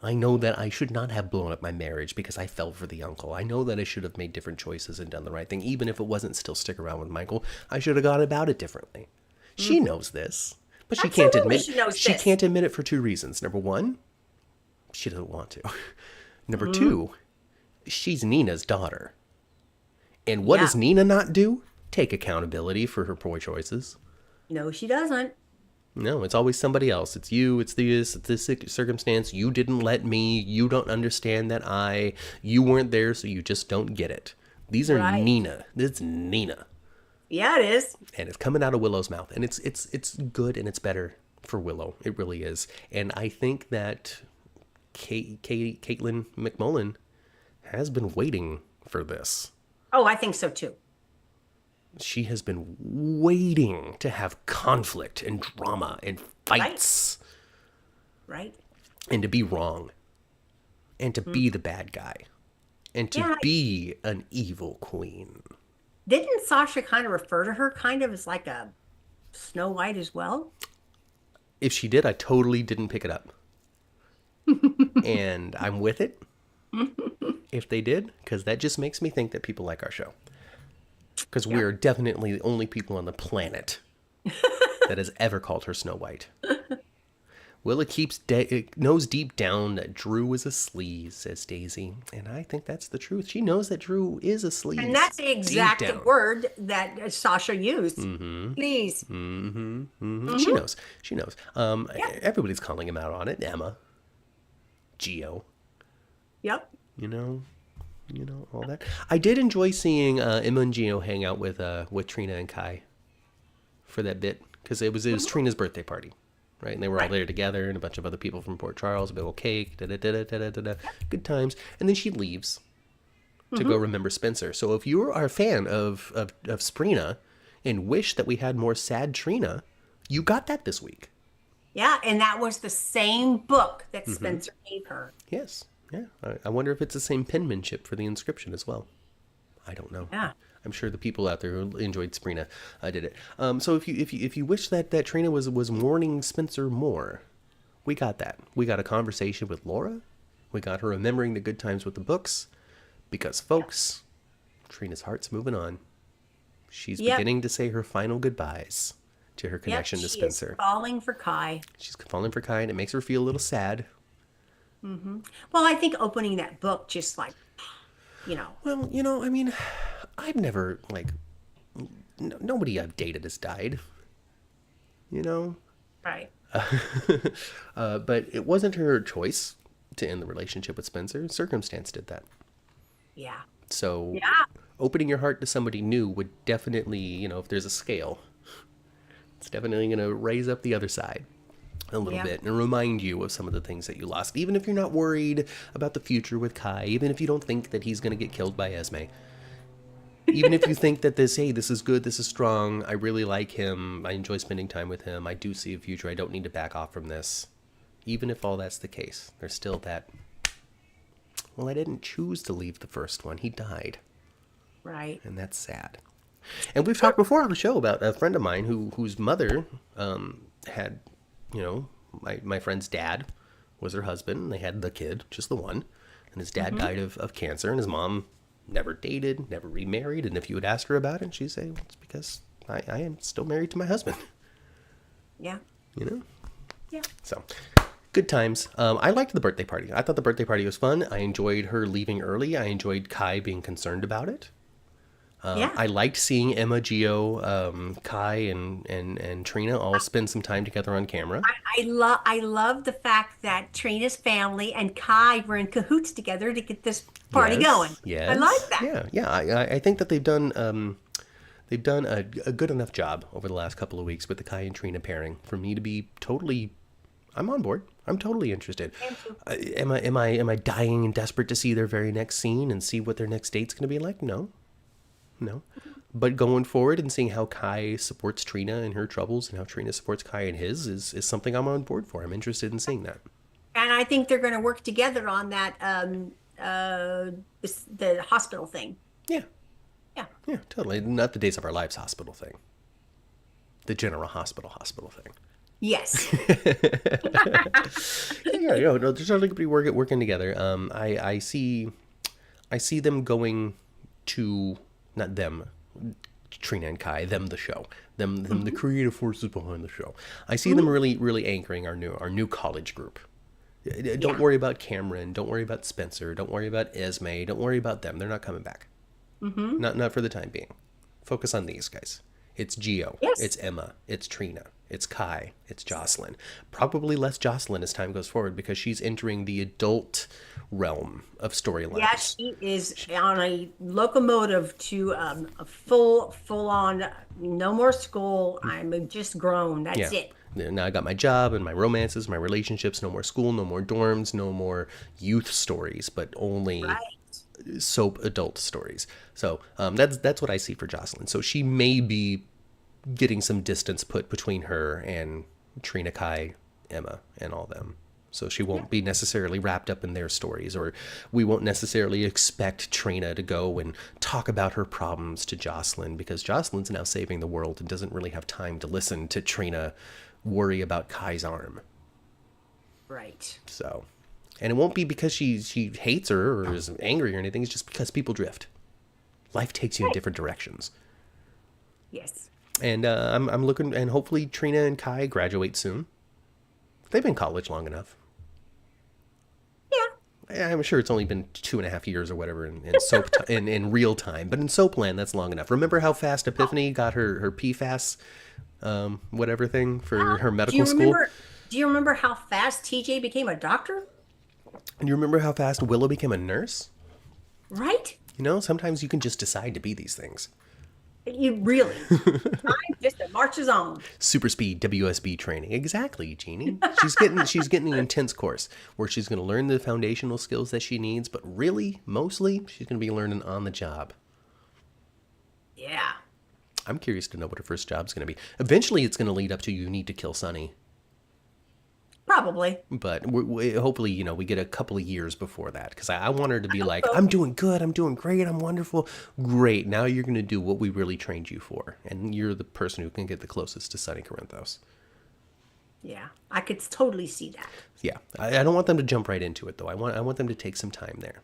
I know that I should not have blown up my marriage because I fell for the uncle. I know that I should have made different choices and done the right thing. Even if it wasn't still stick around with Michael, I should have gone about it differently. She knows this, but she can't Absolutely admit she knows she this. can't admit it for two reasons. Number one, she doesn't want to. Number two, she's Nina's daughter. And what Yeah. does Nina not do? Take accountability for her poor choices. No, she doesn't. No, it's always somebody else. It's you, it's this circumstance. You didn't let me. You don't understand that you weren't there, so you just don't get it. These are Right. Nina. It's Nina. Yeah, it is. And it's coming out of Willow's mouth. And it's good and it's better for Willow. It really is. And I think that Caitlin McMullen has been waiting for this. Oh, I think so too. She has been waiting to have conflict and drama and fights Right? and to be wrong and to be the bad guy and to Yeah. be an evil queen. Didn't Sasha kind of refer to her kind of as like a Snow White as well? If she did, I totally didn't pick it up. And I'm with it if they did, because that just makes me think that people like our show. Because we are definitely the only people on the planet that has ever called her Snow White. Willa knows deep down that Drew is a sleaze, says Daisy. And I think that's the truth. She knows that Drew is a sleaze. And that's the exact word that Sasha used. Please. She knows. She knows. Everybody's calling him out on it. Emma. Geo. Yep. You know, all that. I did enjoy seeing Emma and Geo hang out with Trina and Kai for that bit. Because it was Trina's birthday party. Right, and they were all there together, and a bunch of other people from Port Charles, a big old cake, good times. And then she leaves to go remember Spencer. So if you are a fan of Sprina and wish that we had more sad Trina, you got that this week. Yeah, and that was the same book that Spencer gave her. Yes, yeah. I wonder if it's the same penmanship for the inscription as well. I don't know. Yeah. I'm sure the people out there who enjoyed Sprina did it. So if you wish that Trina was mourning Spencer more, we got that. We got a conversation with Laura. We got her remembering the good times with the books. Because, folks, Trina's heart's moving on. She's beginning to say her final goodbyes to her connection to Spencer. She's falling for Kai. She's falling for Kai, and it makes her feel a little sad. Well, I think opening that book just like, Well, I mean, I've never, nobody I've dated has died. Right. But it wasn't her choice to end the relationship with Spencer. Circumstance did that. Yeah. So opening your heart to somebody new would definitely, if there's a scale, it's definitely going to raise up the other side a little bit and remind you of some of the things that you lost. Even if you're not worried about the future with Kai, even if you don't think that he's going to get killed by Esme, even if you think that this is good, this is strong, I really like him, I enjoy spending time with him, I do see a future, I don't need to back off from this. Even if all that's the case, there's still that, well, I didn't choose to leave the first one. He died. Right. And that's sad. And we've talked before on the show about a friend of mine whose mother had, my friend's dad was her husband. And they had the kid, just the one. And his dad died of cancer, and his mom never dated, never remarried. And if you would ask her about it, she'd say, well, it's because I am still married to my husband. Yeah. Yeah. So, good times. I liked the birthday party. I thought the birthday party was fun. I enjoyed her leaving early. I enjoyed Kai being concerned about it. I liked seeing Emma, Geo, Kai, and Trina all spend some time together on camera. I love the fact that Trina's family and Kai were in cahoots together to get this party going. Yes. I like that. Yeah. I think that they've done a good enough job over the last couple of weeks with the Kai and Trina pairing for me to be totally. I'm on board. I'm totally interested. Am I dying and desperate to see their very next scene and see what their next date's going to be like? No. But going forward and seeing how Kai supports Trina in her troubles and how Trina supports Kai in his is something I'm on board for. I'm interested in seeing that. And I think they're going to work together on that the hospital thing. Yeah. Yeah. Yeah, totally. Not the Days of Our Lives hospital thing. The General Hospital thing. Yes. No, they're certainly going to be working together. I see them going to, not them, Trina and Kai, them the show, them the creative forces behind the show. I see them really anchoring our new college group. Don't worry about Cameron. Don't worry about Spencer. Don't worry about Esme. Don't worry about them. They're not coming back. Not for the time being. Focus on these guys. It's Geo. Yes. It's Emma. It's Trina. It's Kai. It's Jocelyn. Probably less Jocelyn as time goes forward because she's entering the adult realm of storylines. Yeah, she is on a locomotive to a full on, no more school. I'm just grown. That's it. Now I got my job and my romances, my relationships. No more school, no more dorms, no more youth stories, but only soap adult stories. So that's what I see for Jocelyn. So she may be getting some distance put between her and Trina, Kai, Emma, and all them. So she won't be necessarily wrapped up in their stories, or we won't necessarily expect Trina to go and talk about her problems to Jocelyn, because Jocelyn's now saving the world and doesn't really have time to listen to Trina worry about Kai's arm. Right. So, and it won't be because she hates her or is angry or anything. It's just because people drift. Life takes you in different directions. Yes. And I'm looking, and hopefully Trina and Kai graduate soon. They've been in college long enough. Yeah. I'm sure it's only been 2.5 years or whatever in soap in real time, but in Soapland that's long enough. Remember how fast Epiphany got her PFAS whatever thing for her Do you medical school? remember? Do you remember how fast TJ became a doctor? And you remember how fast Willow became a nurse? Right? You know, sometimes you can just decide to be these things. You really. Time just marches on. Super speed WSB training. Exactly, Jeannie. She's getting an intense course where she's going to learn the foundational skills that she needs, but really, mostly, she's going to be learning on the job. Yeah. I'm curious to know what her first job's going to be. Eventually, it's going to lead up to you need to kill Sonny. Probably. But hopefully, you know, we get a couple of years before that. Because I want her to be like, so. I'm doing good. I'm doing great. I'm wonderful. Great. Now you're going to do what we really trained you for. And you're the person who can get the closest to Sonny Corinthos. Yeah. I could totally see that. Yeah. I don't want them to jump right into it, though. I want them to take some time there.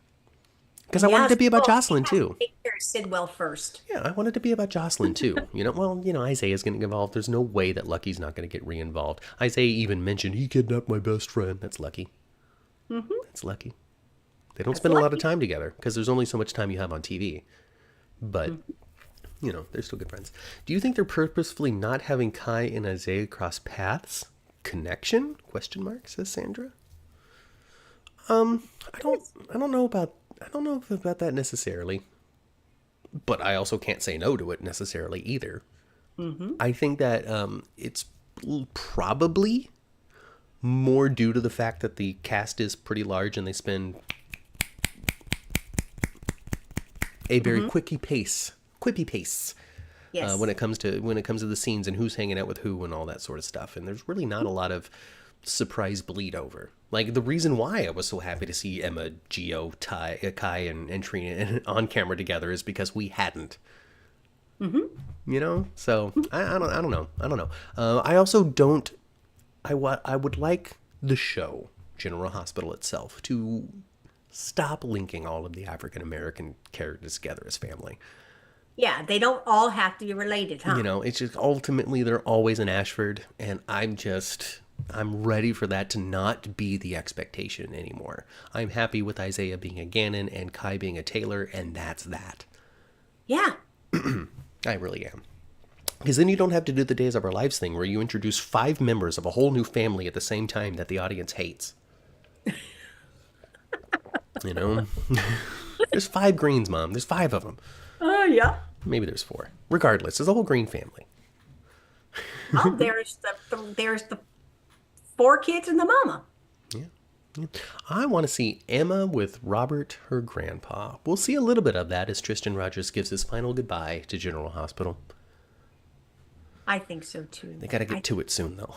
Because I Yeah, want it to be about so Jocelyn, too. take care of Sidwell first. Yeah, I want it to be about Jocelyn, too. You know, well, you know, Isiah's getting involved. There's no way that Lucky's not going to get re-involved. Isiah even mentioned, he kidnapped my best friend. That's Lucky. Mm-hmm. That's Lucky. They don't spend a lot of time together because there's only so much time you have on TV. But, you know, they're still good friends. Do you think they're purposefully not having Kai and Isiah cross paths? Connection? Question mark, says Sandra. I don't know about that necessarily. But I also can't say no to it necessarily either. Mm-hmm. I think that it's probably more due to the fact that the cast is pretty large and they spend a very quippy pace. Yes. When it comes to the scenes and who's hanging out with who and all that sort of stuff. And there's really not a lot of surprise bleed over. Like, the reason why I was so happy to see Emma, Gio, Kai, and Trina on camera together is because we hadn't. Mm-hmm. You know? So, I don't know. I also don't... I would like the show, General Hospital itself, to stop linking all of the African-American characters together as family. Yeah, they don't all have to be related, huh? You know, it's just ultimately they're always in Ashford, and I'm ready for that to not be the expectation anymore. I'm happy with Isiah being a Gannon and Kai being a Taylor, and that's that. Yeah. I really am. Because then you don't have to do the Days of Our Lives thing where you introduce 5 members of a whole new family at the same time that the audience hates. You know? There's 5 Greens, Mom. There's 5 of them. Oh, yeah. Maybe there's 4. Regardless, there's a whole Green family. Oh, there's the 4 kids and the mama. Yeah. I want to see Emma with Robert, her grandpa. We'll see a little bit of that as Tristan Rogers gives his final goodbye to General Hospital. I think so too. They got to get to it soon, though.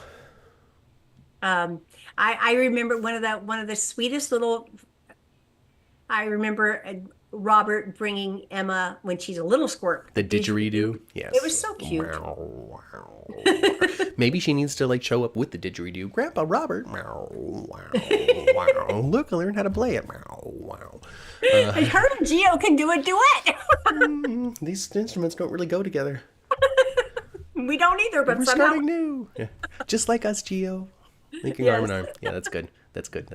I remember one of the sweetest little. I remember Robert bringing Emma when she's a little squirt. The didgeridoo? Yes. It was so cute. Maybe she needs to, like, show up with the didgeridoo. Grandpa Robert. Look, I learned how to play it. And her and Gio can do a duet. These instruments don't really go together. We don't either, but We're somehow. starting new. Yeah. Just like us, Gio. Linking arm in arm. Yeah, that's good. That's good.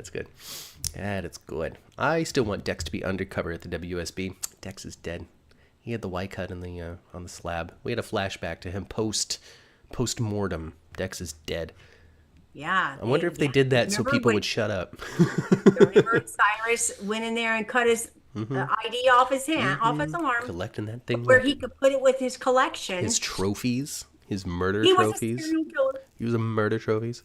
That is good. I still want Dex to be undercover at the WSB. Dex is dead. He had the Y cut on the slab. We had a flashback to him post mortem. Dex is dead. Yeah. I wonder if they did that so people would shut up. Remember Cyrus went in there and cut his ID off his hand, off his arm, Collecting that thing. where he could put it with his collection. His trophies. His murder He trophies. was a serial killer. He was a murder trophies.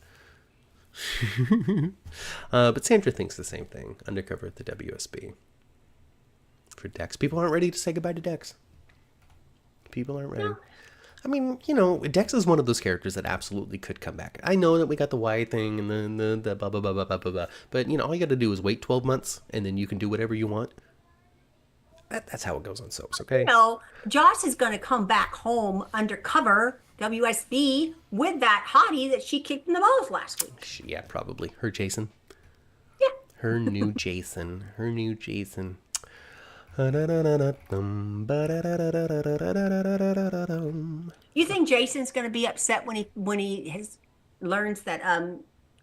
But Sandra thinks the same thing. Undercover at the WSB. For Dex. People aren't ready to say goodbye to Dex. People aren't ready. No. I mean, you know, Dex is one of those characters that absolutely could come back. I know that we got the Y thing and the blah, blah, blah, blah, blah, blah, blah. But, you know, all you got to do is wait 12 months and then you can do whatever you want. That's how it goes on soaps, okay? No, Joss is going to come back home undercover, WSB, with that hottie that she kicked in the balls last week. Yeah, probably. Her Jason. Yeah. Her new Jason. You think Jason's going to be upset when he learns that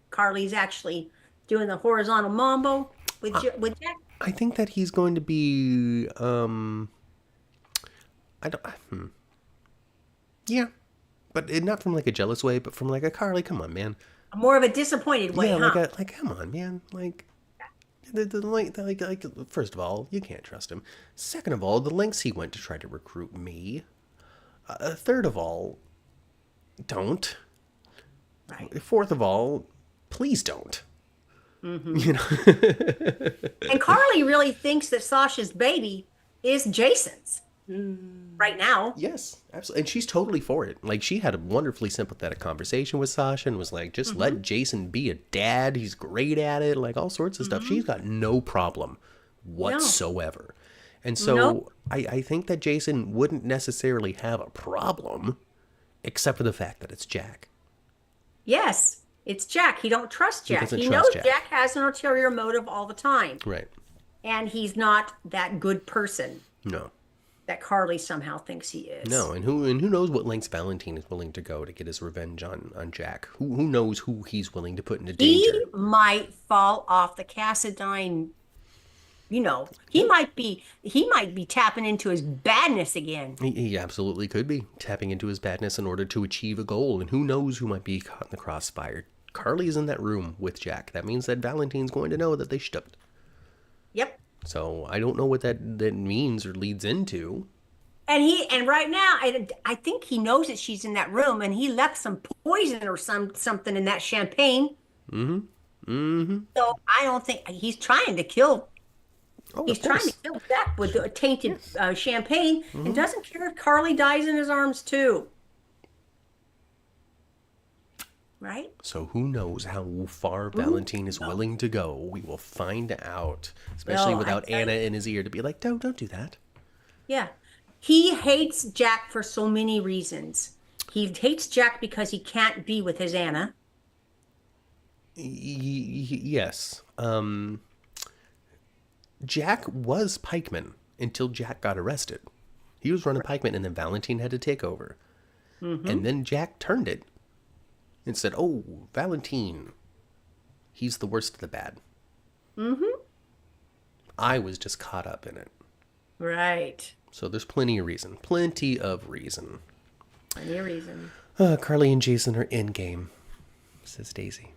Carly's actually doing the horizontal mambo with Jack? I think that he's going to be I don't yeah, but not from like a jealous way, but from like a Carly, come on, man. More of a disappointed way, Yeah, huh? like come on, man. Like first of all, you can't trust him. Second of all, the lengths he went to try to recruit me. Third of all, don't. Right. Fourth of all, please don't. Mm-hmm. You know. And Carly really thinks that Sasha's baby is Jason's right now. Yes, absolutely. And she's totally for it. Like, she had a wonderfully sympathetic conversation with Sasha and was like, just Mm-hmm. let Jason be a dad. He's great at it. Like, all sorts of stuff. Mm-hmm. She's got no problem No, whatsoever. And no. so I think that Jason wouldn't necessarily have a problem, except for the fact that it's Jack. Yes, it's Jack. He don't trust He Jack. doesn't He trust knows Jack. Jack has an ulterior motive all the time, Right. and he's not that good person No. that Carly somehow thinks he is. No, and who knows what lengths Valentine is willing to go to get his revenge on Jack? Who knows who he's willing to put into danger? He might fall off the Cassadine. He might be tapping into his badness again. He absolutely could be tapping into his badness in order to achieve a goal, and who knows who might be caught in the crossfire. Carly's in that room with Jack. That means that Valentine's going to know that they stuck. Yep. So I don't know what that means or leads into. And right now, I think he knows that she's in that room, and he left some poison or something in that champagne. Mm-hmm. Mm-hmm. So I don't think he's trying to kill. Oh, He's of trying course. to kill Jack with the tainted champagne, Mm-hmm. and doesn't care if Carly dies in his arms too. Right? So who knows how far Valentine is willing to go? We will find out, especially No, without I tell Anna you. in his ear to be like, don't do that. Yeah. He hates Jack for so many reasons. He hates Jack because he can't be with his Anna. Yes. Jack was pikeman until Jack got arrested. He was running pikeman, and then Valentine had to take over. Mm-hmm. And then Jack turned it and said, "Oh, Valentine, he's the worst of the bad." Mm-hmm. I was just caught up in it. Right. So there's plenty of reason. Plenty of reason. Any reason. Carly and Jason are in game, says Daisy.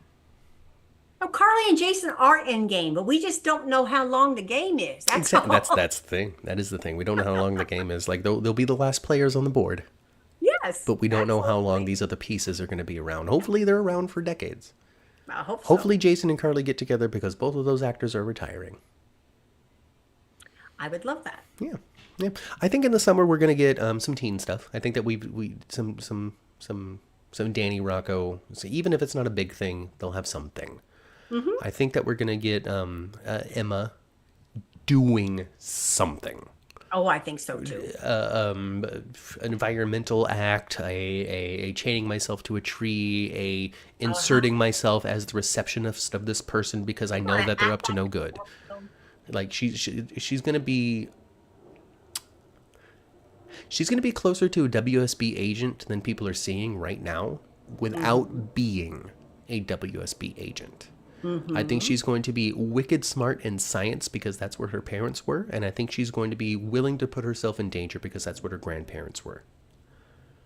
Oh, Carly and Jason are in game, but we just don't know how long the game is. That's all. That's the thing. That is the thing. We don't know how long the game is. Like, they'll be the last players on the board, Yes. but we don't know how long absolutely. these other pieces are going to be around. Hopefully they're around for decades. I hope so. Hopefully Jason and Carly get together because both of those actors are retiring. I would love that. Yeah. Yeah. I think in the summer we're going to get some teen stuff. I think that we some Danny Rocco. So even if it's not a big thing, they'll have something. Mm-hmm. I think that we're going to get Emma doing something. Oh, I think so too. An environmental act, a chaining myself to a tree, a inserting myself as the receptionist of this person because I know that they're up to no good. Like she's gonna be closer to a WSB agent than people are seeing right now without being a WSB agent. I think she's going to be wicked smart in science because that's where her parents were, and I think she's going to be willing to put herself in danger because that's what her grandparents were.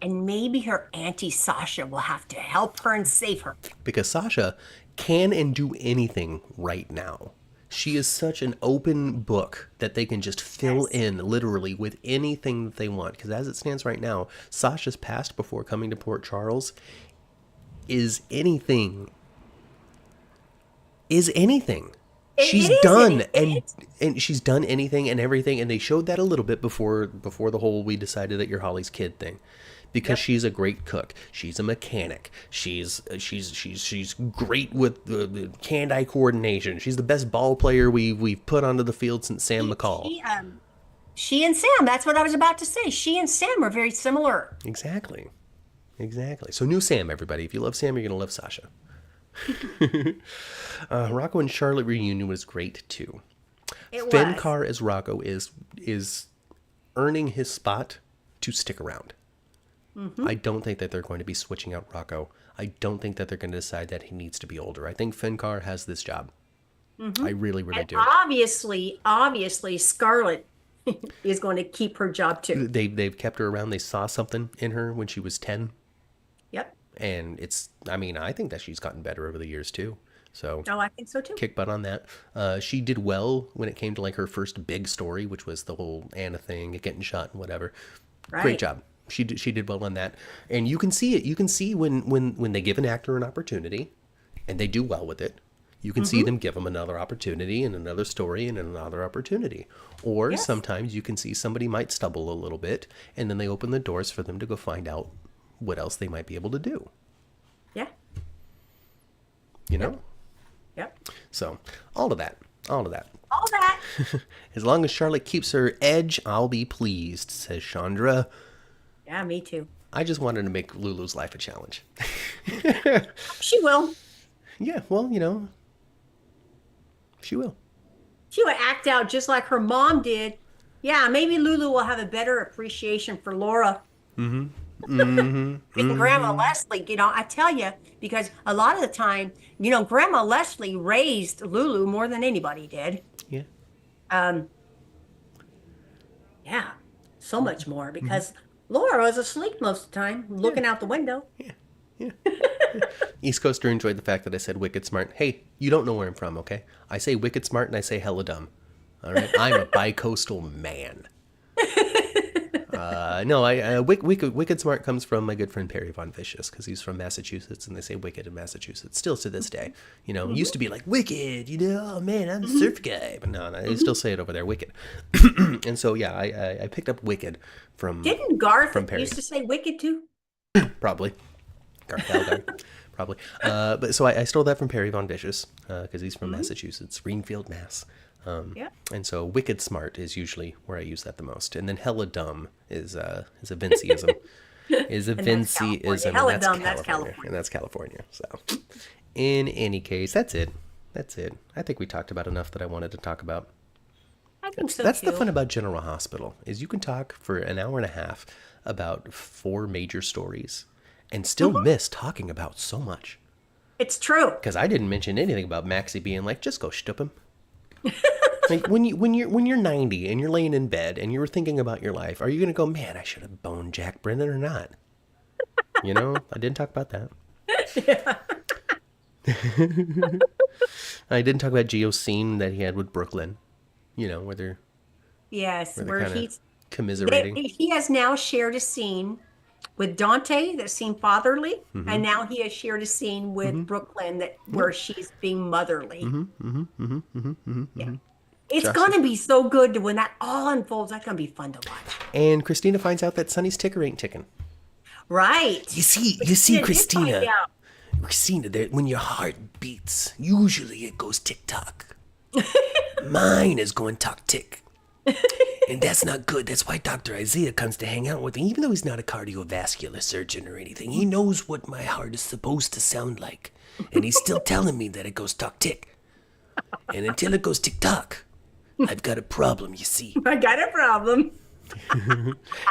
And maybe her Auntie Sasha will have to help her and save her. Because Sasha can and do anything right now. She is such an open book that they can just fill in literally with anything that they want. Because as it stands right now, Sasha's past before coming to Port Charles is anything. She's it is done anything. and she's done anything and everything, and they showed that a little bit before the whole "we decided that you're Holly's kid" thing. Because she's a great cook, she's a mechanic, she's great with the hand-eye coordination. She's the best ball player we've put onto the field since Sam McCall. She and Sam, that's what I was about to say. She and Sam are very similar. Exactly. So new Sam, everybody. If you love Sam, you're gonna love Sasha. Rocco and Charlotte reunion was great too. It Finn was. Carr as Rocco is earning his spot to stick around. I don't think that they're going to be switching out Rocco. I don't think that they're going to decide that he needs to be older. I think Finn Carr has this job. I really, really And do. obviously, Scarlett is going to keep her job too. They've kept her around. They saw something in her when she was 10. Yep. And I think that she's gotten better over the years too. So Oh, I think so too. kick butt on that. She did well when it came to like her first big story, which was the whole Anna thing, getting shot and whatever. Right. Great job. She did well on that. And you can see it. You can see when they give an actor an opportunity and they do well with it. You can see them give them another opportunity and another story and another opportunity. Or Yes. sometimes you can see somebody might stumble a little bit and then they open the doors for them to go find out what else they might be able to do. Yeah. You know? Yep. So, all of that. All that. As long as Charlotte keeps her edge, I'll be pleased, says Chandra. Yeah, me too. I just wanted to make Lulu's life a challenge. She will. Yeah, well, she will. She will act out just like her mom did. Yeah, maybe Lulu will have a better appreciation for Laura. And Grandma Leslie, I tell you, because a lot of the time, Grandma Leslie raised Lulu more than anybody did. Yeah. Yeah, so much more because Laura was asleep most of the time, looking out the window. Yeah. East Coaster enjoyed the fact that I said wicked smart. Hey, you don't know where I'm from, okay? I say wicked smart and I say hella dumb. All right? I'm a bi-coastal man. No, wicked smart comes from my good friend Perry Von Vicious because he's from Massachusetts and they say wicked in Massachusetts still to this day. Used to be like wicked, oh man, I'm a surf guy, but no, they still say it over there, wicked. And so yeah, I picked up wicked from Didn't Garth Perry. used to say wicked too? Probably. Garth Algar. Probably. But so I stole that from Perry Von Vicious because he's from Massachusetts, Greenfield, Mass. Yeah. And so wicked smart is usually where I use that the most. And then hella dumb is a Vinciism. Is a Vinciism. Hella dumb, that's California. And that's California. So in any case, that's it. I think we talked about enough that I wanted to talk about. I think so That's too. the fun about General Hospital is you can talk for an hour and a half about 4 major stories and still miss talking about so much. It's true. Because I didn't mention anything about Maxie being like, just go shtup him. Like when you're 90 and you're laying in bed and you're thinking about your life, are you gonna go, man, I should have boned Jack Brennan or not? I didn't talk about that. I didn't talk about Gio's scene that he had with Brooklyn. Where they're Yes, where where they're kind he's of commiserating. he has now shared a scene with Dante that seemed fatherly, and now he has shared a scene with Brooklyn where she's being motherly. Yeah. It's Just- gonna be so good when that all unfolds. That's gonna be fun to watch. And Kristina finds out that Sonny's ticker ain't ticking. Right. You see, Did Kristina. find out. Kristina, that when your heart beats, usually it goes tick-tock. Mine is going tock-tick. And that's not good. That's why Dr. Isiah comes to hang out with me. Even though he's not a cardiovascular surgeon or anything, he knows what my heart is supposed to sound like. And he's still telling me that it goes tock-tick. And until it goes tick-tock, I've got a problem, you see. I got a problem.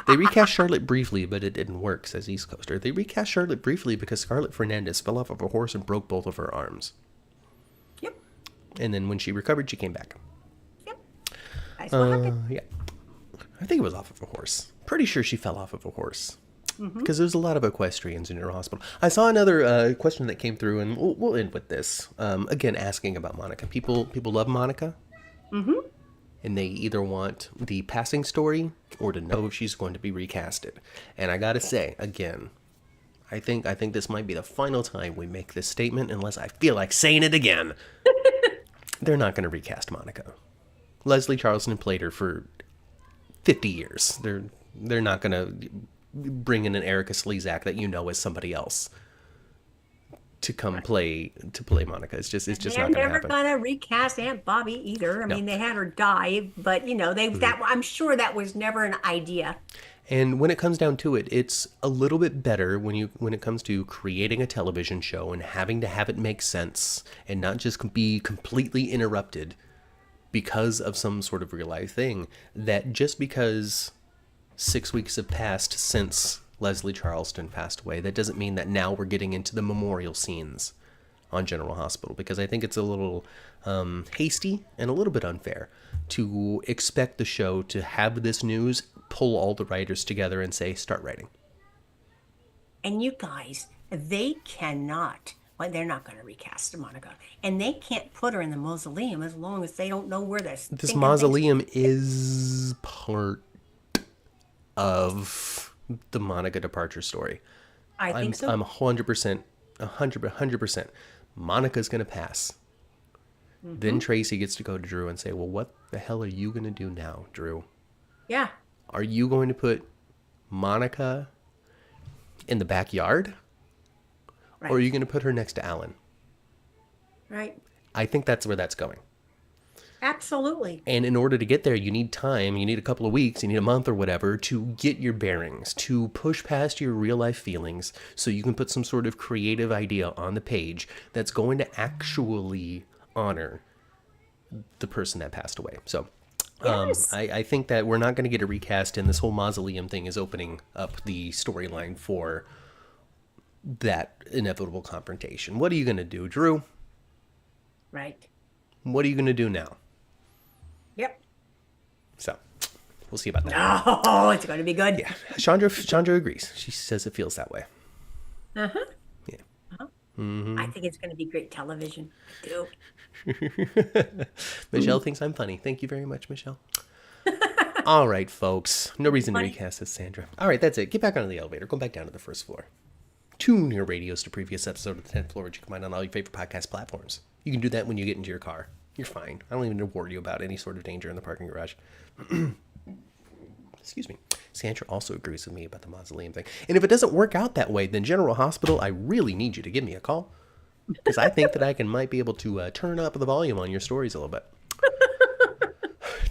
They recast Charlotte briefly, but it didn't work, says East Coaster. They recast Charlotte briefly because Scarlett Fernandez fell off of a horse and broke both of her arms. Yep. And then when she recovered, she came back. Yep. That's what happened. Yeah. I think it was off of a horse. Pretty sure she fell off of a horse. Because there's a lot of equestrians in your hospital. I saw another question that came through, and we'll end with this. Again, asking about Monica. People love Monica. And they either want the passing story or to know if she's going to be recasted. And I gotta say, again, I think this might be the final time we make this statement, unless I feel like saying it again. They're not going to recast Monica. Leslie Charleston played her for 50 years. They're not going to bring in an Erica Slezak that as somebody else to come play Monica. It's just not going to happen. They're never gonna recast Aunt Bobby either. I mean, they had her die, but I'm sure that was never an idea. And when it comes down to it, it's a little bit better when it comes to creating a television show and having to have it make sense and not just be completely interrupted because of some sort of real life thing, that just because 6 weeks have passed since Leslie Charleston passed away, that doesn't mean that now we're getting into the memorial scenes on General Hospital, because I think it's a little hasty and a little bit unfair to expect the show to have this news, pull all the writers together and say, start writing. And you guys, they cannot, well, they're not going to recast Monica. And they can't put her in the mausoleum as long as they don't know where this mausoleum is part of the Monica departure story. I think so. I'm 100%, 100%. Monica's going to pass. Then Tracy gets to go to Drew and say, well, what the hell are you going to do now, Drew? Yeah. Are you going to put Monica in the backyard? Right. Or are you going to put her next to Alan? Right. I think that's where that's going. Absolutely. And in order to get there, you need time. You need a couple of weeks. You need a month or whatever to get your bearings, to push past your real life feelings so you can put some sort of creative idea on the page that's going to actually honor the person that passed away. So Yes. I think that we're not going to get a recast, and this whole mausoleum thing is opening up the storyline for that inevitable confrontation. What are you going to do, Drew? Right. What are you going to do now? Yep. So we'll see about that. Oh, it's going to be good. Yeah, Chandra agrees. She says it feels that way. Uh-huh. Yeah. I think it's going to be great television, too. Michelle thinks I'm funny. Thank you very much, Michelle. All right, folks. No reason to recast this, Sandra. All right, that's it. Get back onto the elevator. Go back down to the first floor. Tune your radios to previous episode of the 10th floor, which you can find on all your favorite podcast platforms. You can do that when you get into your car. You're fine. I don't even warn you about any sort of danger in the parking garage. Excuse me. Sandra also agrees with me about the mausoleum thing. And if it doesn't work out that way, then General Hospital, I really need you to give me a call. Because I think that might be able to turn up the volume on your stories a little bit.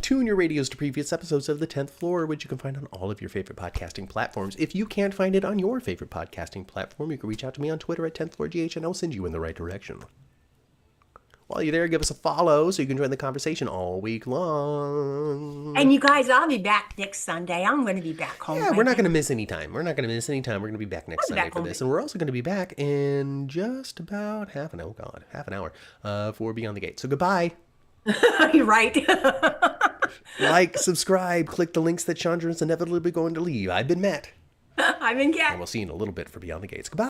Tune your radios to previous episodes of The 10th Floor, which you can find on all of your favorite podcasting platforms. If you can't find it on your favorite podcasting platform, you can reach out to me on Twitter at 10th Floor GH, and I'll send you in the right direction. While you're there, give us a follow so you can join the conversation all week long. And you guys, I'll be back next Sunday. I'm going to be back home. Yeah, we're not going to miss any time. We're going to be back next Sunday for this. And we're also going to be back in just about half an hour for Beyond the Gate. So goodbye. You're right. Like, subscribe, click the links that Chandra is inevitably going to leave. I've been Matt. I've been Kat. And we'll see you in a little bit for Beyond the Gates. Goodbye.